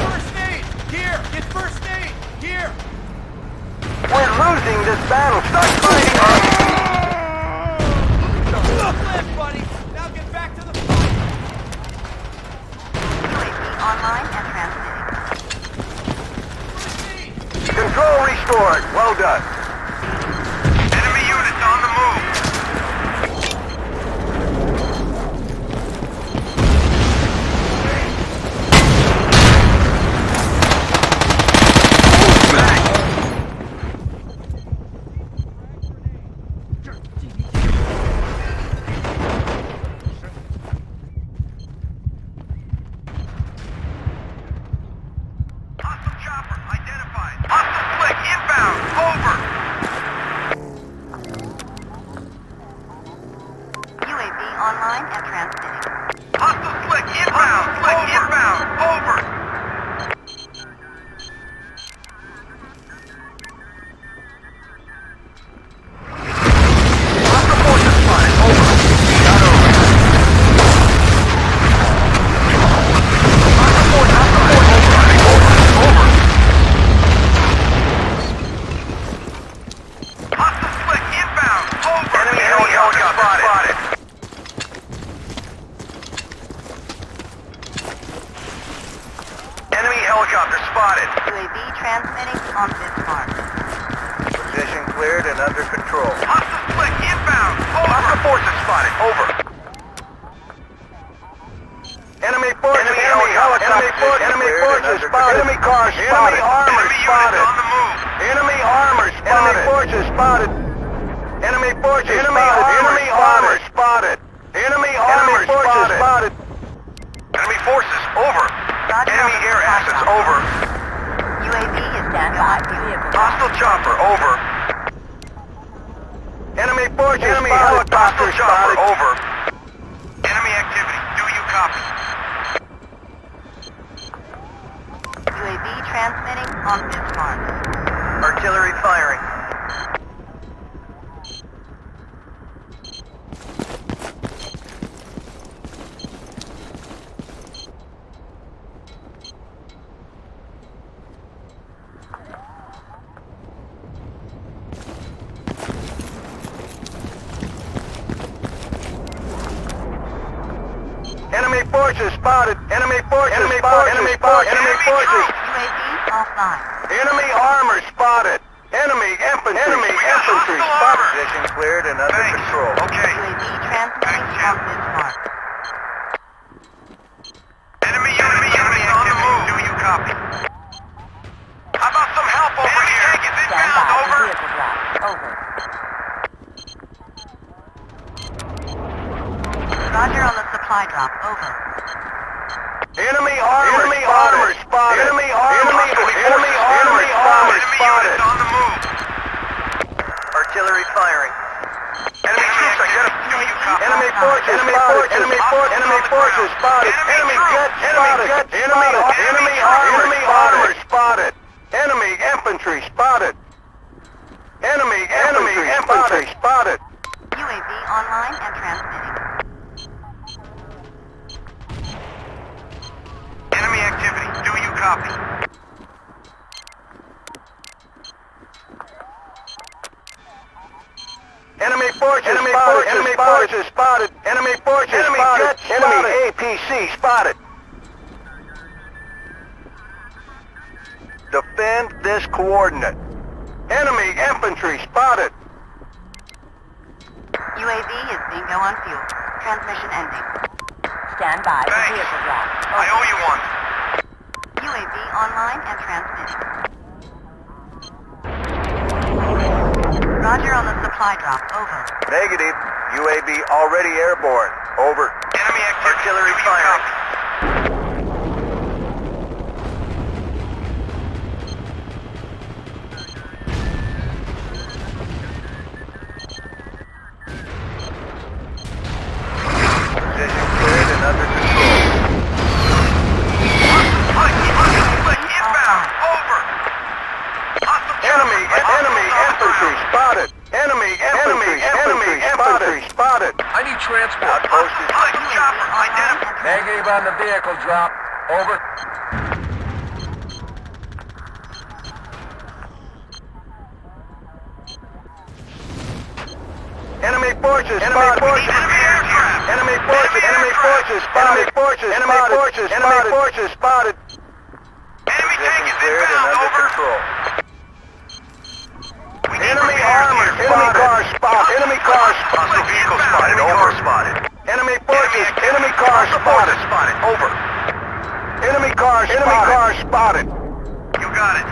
First aid! Here! Get first aid! Here! We're losing this battle. Start fighting! Look left, buddy! Now get back to the fight! Online and transmitting. Control restored. Well done. Enemy units on the move. helicopter spotted. UAV transmitting on this mark. Position cleared and under control. Hostile split inbound. Over. Hostile forces spotted. Over. Enemy forces, enemy helicopter, enemy forces spotted. Enemy cars spotted. Enemy armor spotted. On the move. Enemy armor spotted. Enemy forces spotted. Enemy forces spotted. Enemy armor spotted. Enemy armor spotted. Enemy forces over. Roger. Enemy air assets over. UAV is standby. Vehicle. Hostile chopper over. Enemy forces Enemy spotted. hostile chopper Spotted. over. Enemy activity. Do you copy? UAV transmitting on this mark. Artillery firing. Enemy forces spotted. Enemy forces spotted. Enemy forces. Enemy forces. UAV offline. Enemy armor spotted. Enemy infantry. Enemy We got infantry hostile spotted. armor. Position cleared and under Thanks. control. Okay. UAV transmitting on this mark. Enemy units on the move. Do you copy? How about some help over here? Tank is inbound. Over. Vehicle drop. Over. Roger on the supply drop. Over. Enemy armor spotted. Enemy armor spotted. Enemy armor spotted. Units on the move. Artillery firing. Enemy troops identified. Do you copy? Enemy forces spotted. Enemy forces spotted. Enemy jet spotted. Enemy armor spotted. Enemy infantry spotted. Enemy infantry spotted. UAV online and transmitting. Enemy activity. Do you copy? Enemy forces spotted. Enemy forces spotted. Enemy forces spotted. Enemy APC spotted. Defend this coordinate. Enemy infantry spotted. UAV is bingo on fuel. Transmission ending. Stand by for Thanks. vehicle drop. I owe you one. UAV online and transmitting. Roger on the supply drop. Over. Negative. UAV already airborne. Over. Enemy activity. Artillery Do you firing. copy? Position cleared and under control. Hostile inbound. Over. Hostile Enemy infantry spotted. Enemy infantry spotted. I need transport. Outpost is Hostile chopper identified. Negative on the vehicle drop. Over. enemy forces spotted. Enemy aircraft. Enemy forces spotted. Enemy forces spotted. Enemy tank Position is cleared and inbound. under Over. control. We need Enemy repairs armor. here. Enemy car spotted. Enemy car Hostile vehicle spotted. Over. Spotted. Enemy forces. Enemy car spotted. Spotted. Over. Enemy car spotted. You got it.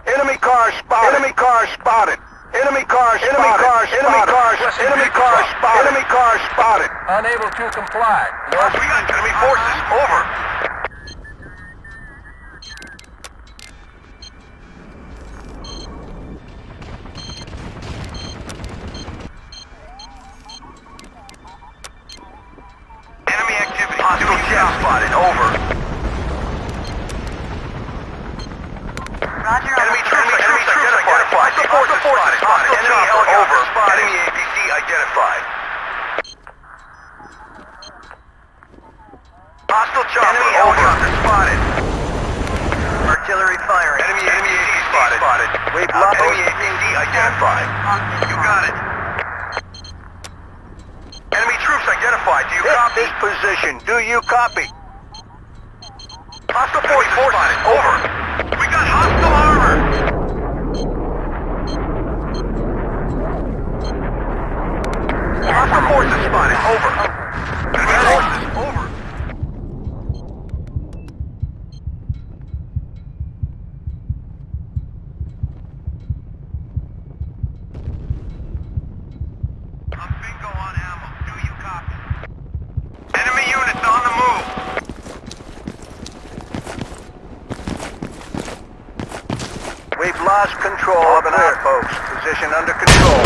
Enemy car spotted. Enemy car spotted. Enemy car spotted. Enemy car spotted. Unable to comply. We got enemy forces. Over. Enemy activity. Hostile jet spotted. Over. Roger on Enemy the troops identified. Hostile forces spotted. Hostile chopper. Over. Enemy APC identified. Hostile chopper. Enemy helicopter spotted. Artillery firing. Enemy APC spotted. We blocked Enemy APC identified. on this You mark. got it. Enemy troops identified. Do you Hit copy? this position. Do you copy? forces spotted. Over. We got hostile armor. Hostile forces spotted. Over. Enemy forces. Over. I'm bingo on ammo. Do you copy? Enemy units on the move. We've lost control of an outpost. Position under control.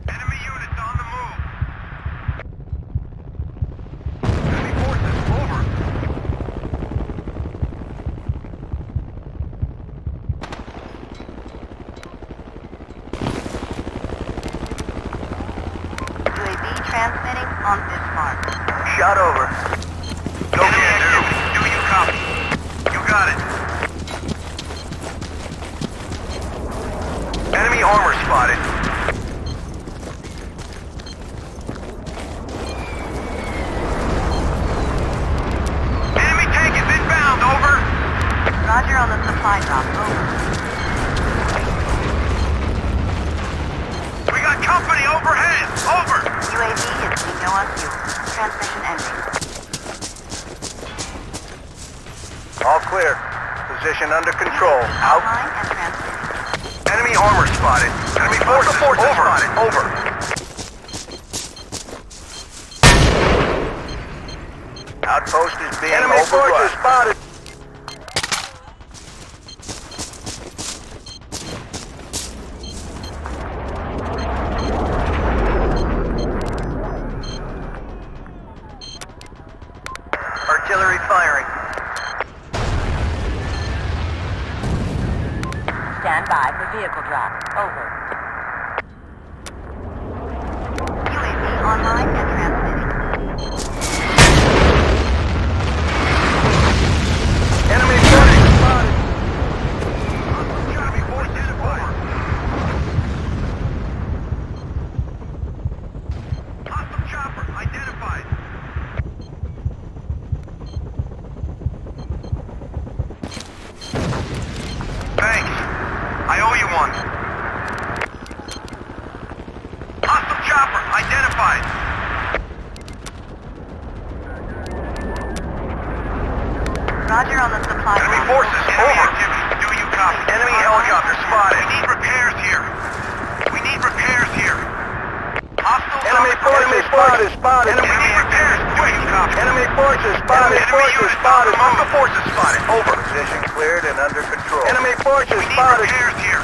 Enemy units on the move. Enemy forces over. UAV transmitting on this mark. Shot over. Go ahead, do you copy? You got it. Enemy armor spotted. Enemy tank is inbound, over. Roger on the supply drop. Over. We got company overhead, over. UAV is bingo on fuel. Transmission ending. All clear. Position under control. Out. Online and transmitting. Enemy armor spotted. Enemy forces spotted, over. Outpost is being overrun. Forces spotted. Artillery firing. Stand by for vehicle drop. Over. UAV online and transmitting. Enemy forces spotted. Enemy force identified. Hostile chopper identified. Thanks. I owe you one. Hostile chopper identified. Roger on the supply Enemy drop. forces over. Activity. Do you copy? Enemy helicopter spotted. We need repairs here. We need repairs here. Hostiles Enemy forces spotted. We need repairs. Do you copy? Enemy forces spotted. Enemy Forces units spotted. Hostile forces spotted. Over. Position cleared and under control. Enemy We forces need spotted. repairs here.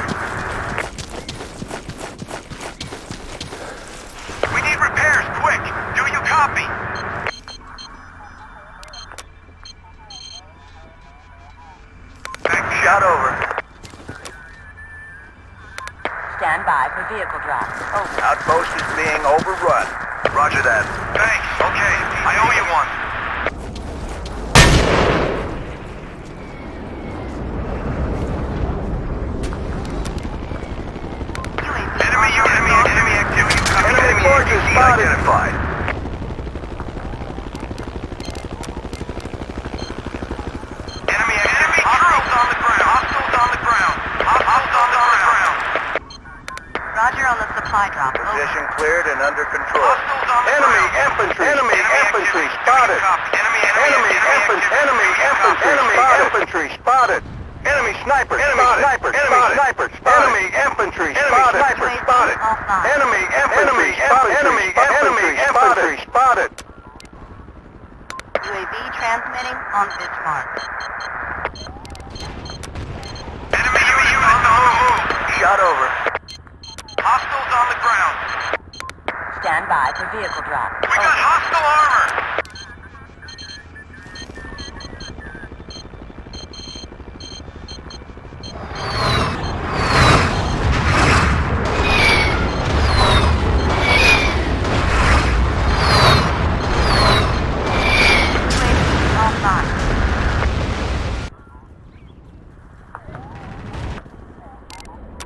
We need repairs, quick. Do you copy? Thanks. Shot over. Stand by for vehicle drop. Over. Outpost is being overrun. Roger that. Thanks. Okay. I owe you one. Enemy activity. Enemy forces spotted. Identified. Enemy troops on the ground. Hostiles on the ground. Roger on the supply drop. Over. Position cleared and under control. Hostiles on the Enemy ground. infantry. Enemy infantry activity. spotted. Enemy infantry spotted. Enemy sniper spotted. Enemy infantry spotted. Enemy infantry spotted. UAV transmitting on this mark. Enemy units on the move. Shot over. Hostiles on the ground. Stand by for vehicle drop. We got hostile armor.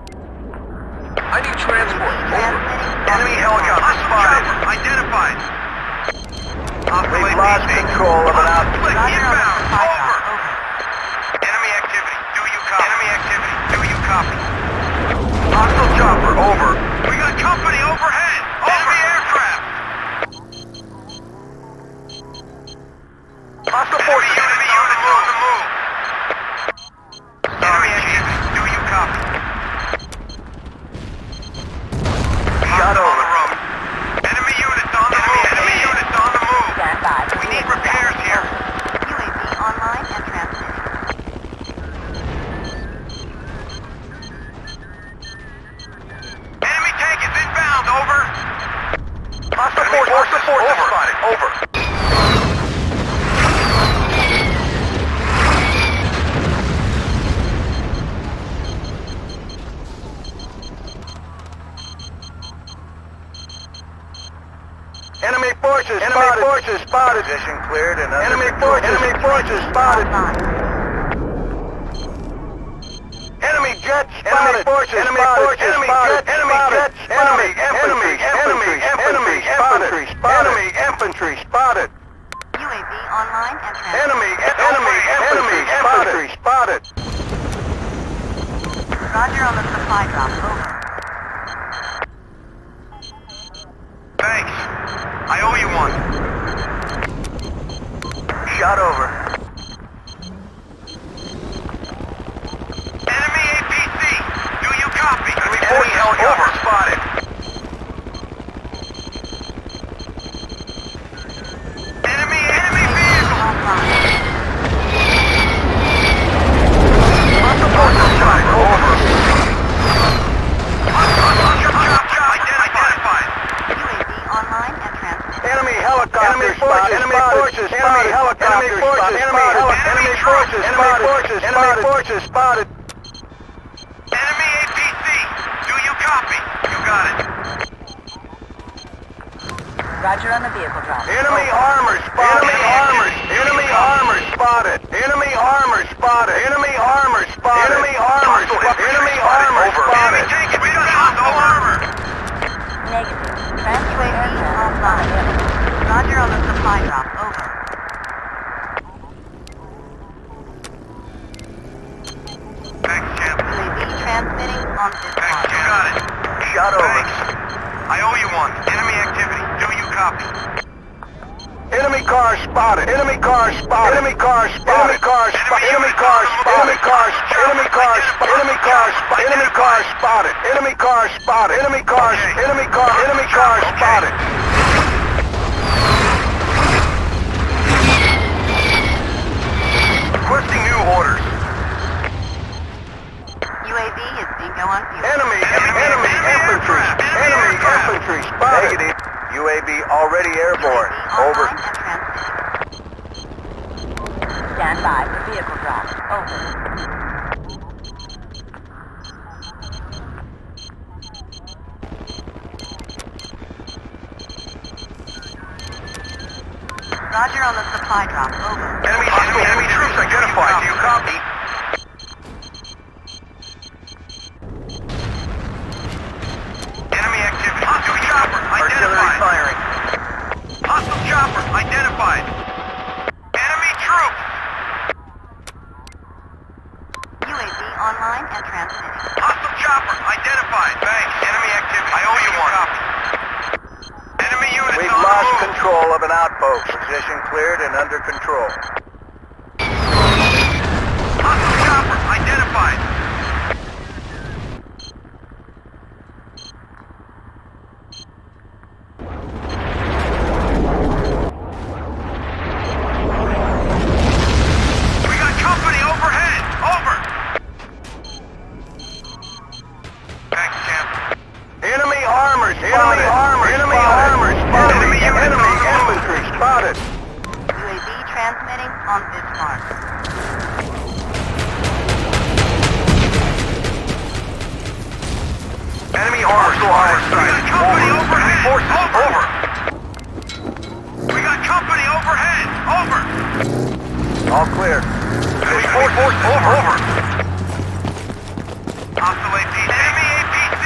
I need transport. Enemy helicopter spotted. Identified. We Hostile forces. Enemy units on the move. Enemy activity. Do you copy? Shot On over. the road. Enemy units on the move. Enemy units on the move. Stand by. We need repairs here. UAV online and transmitting. Enemy tank is inbound. Over. Hostile forces spotted. Over. Enemy forces spotted. Position cleared and under control. Enemy forces spotted. Enemy jets spotted. Enemy forces spotted. Enemy jets spotted. Enemy infantry spotted. UAV online and transmitting. Enemy infantry spotted. Roger on the supply drop. Over. Thanks. I owe you one. Shot over. Enemy APC. Do you copy? Enemy forces over. Spotted. Enemy vehicle. Offline. Hostile forces spotted. Over. Identified. UAV online and transmitting. Enemy helicopter spotted. Enemy forces spotted. Enemy forces spotted. Enemy APC. Do you copy? You got it. Roger on the vehicle drop. Enemy armor spotted. Enemy armor spotted. Enemy armor spotted. Enemy armor spotted. Enemy armor spotted. Enemy armor spotted. Enemy tank is we don't have no armor. Negative. UAV offline. Roger on the supply drop. Over. Thanks, champ. UAV transmitting on this Thanks, mark. you got it. Shot over. Thanks. I owe you one. Enemy activity. Do you copy? Enemy car spotted. Enemy car spotted. Enemy car spotted. Enemy car spotted. Enemy car spotted. Enemy car spotted. Enemy car spotted. Enemy car spotted. Enemy car spotted. Enemy car spotted. Enemy car. Enemy car spotted. Requesting new orders. UAV is bingo on fuel. Enemy infantry. Enemy infantry spotted. Negative. UAV already airborne. Over. Online and transmitting. Stand by for vehicle drop. Over. Roger on the supply drop. Over. Enemy troops identified. Do you copy? Enemy activity. Hostile chopper Artillery identified. firing. Hostile chopper identified. Enemy troops. UAV online and transmitting. Hostile chopper identified. Thanks. Enemy activity. I owe you one. Copy. Enemy units We've on lost the move. control of an outpost. Position cleared and under control. Hostile chopper identified. We got company overhead. Over. Thanks, champ. Enemy armor spotted. Enemy armor spotted. Enemy infantry spotted. UAV transmitting on this mark. Enemy armor We got company overhead. Forces over. We got company overhead. Over. All clear. Enemy forces over. Hostile APC. Enemy APC.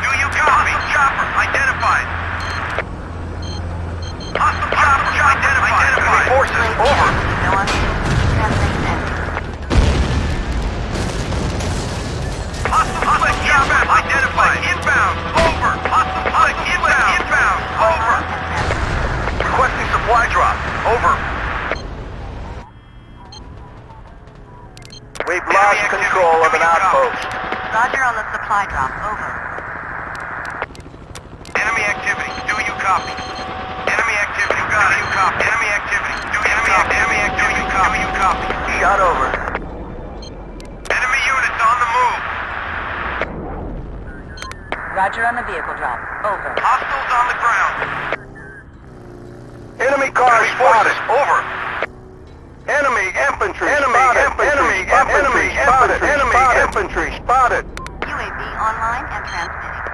Do you copy? Hostile chopper identified. Hostile chopper identified. Enemy forces over. Bingo on fuel. Transmitting in. Hostile chopper identified. Inbound. Over. Hostile inbound. Over. Requesting supply drop. Over. outpost. Roger on the supply drop. Over. Enemy activity. Do you copy? Enemy activity. Got it. You copy. Enemy activity. Do you copy? Enemy activity. Do you copy? Shot over. Enemy units on the move. Roger on the vehicle drop. Over. Hostiles on the ground. Enemy car spotted. Over. Enemy infantry spotted. Enemy infantry spotted. Enemy infantry spotted. UAV online and transmitting.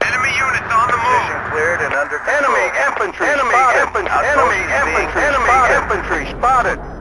Enemy units on the move. Position cleared and under control. Enemy infantry spotted. Enemy infantry spotted.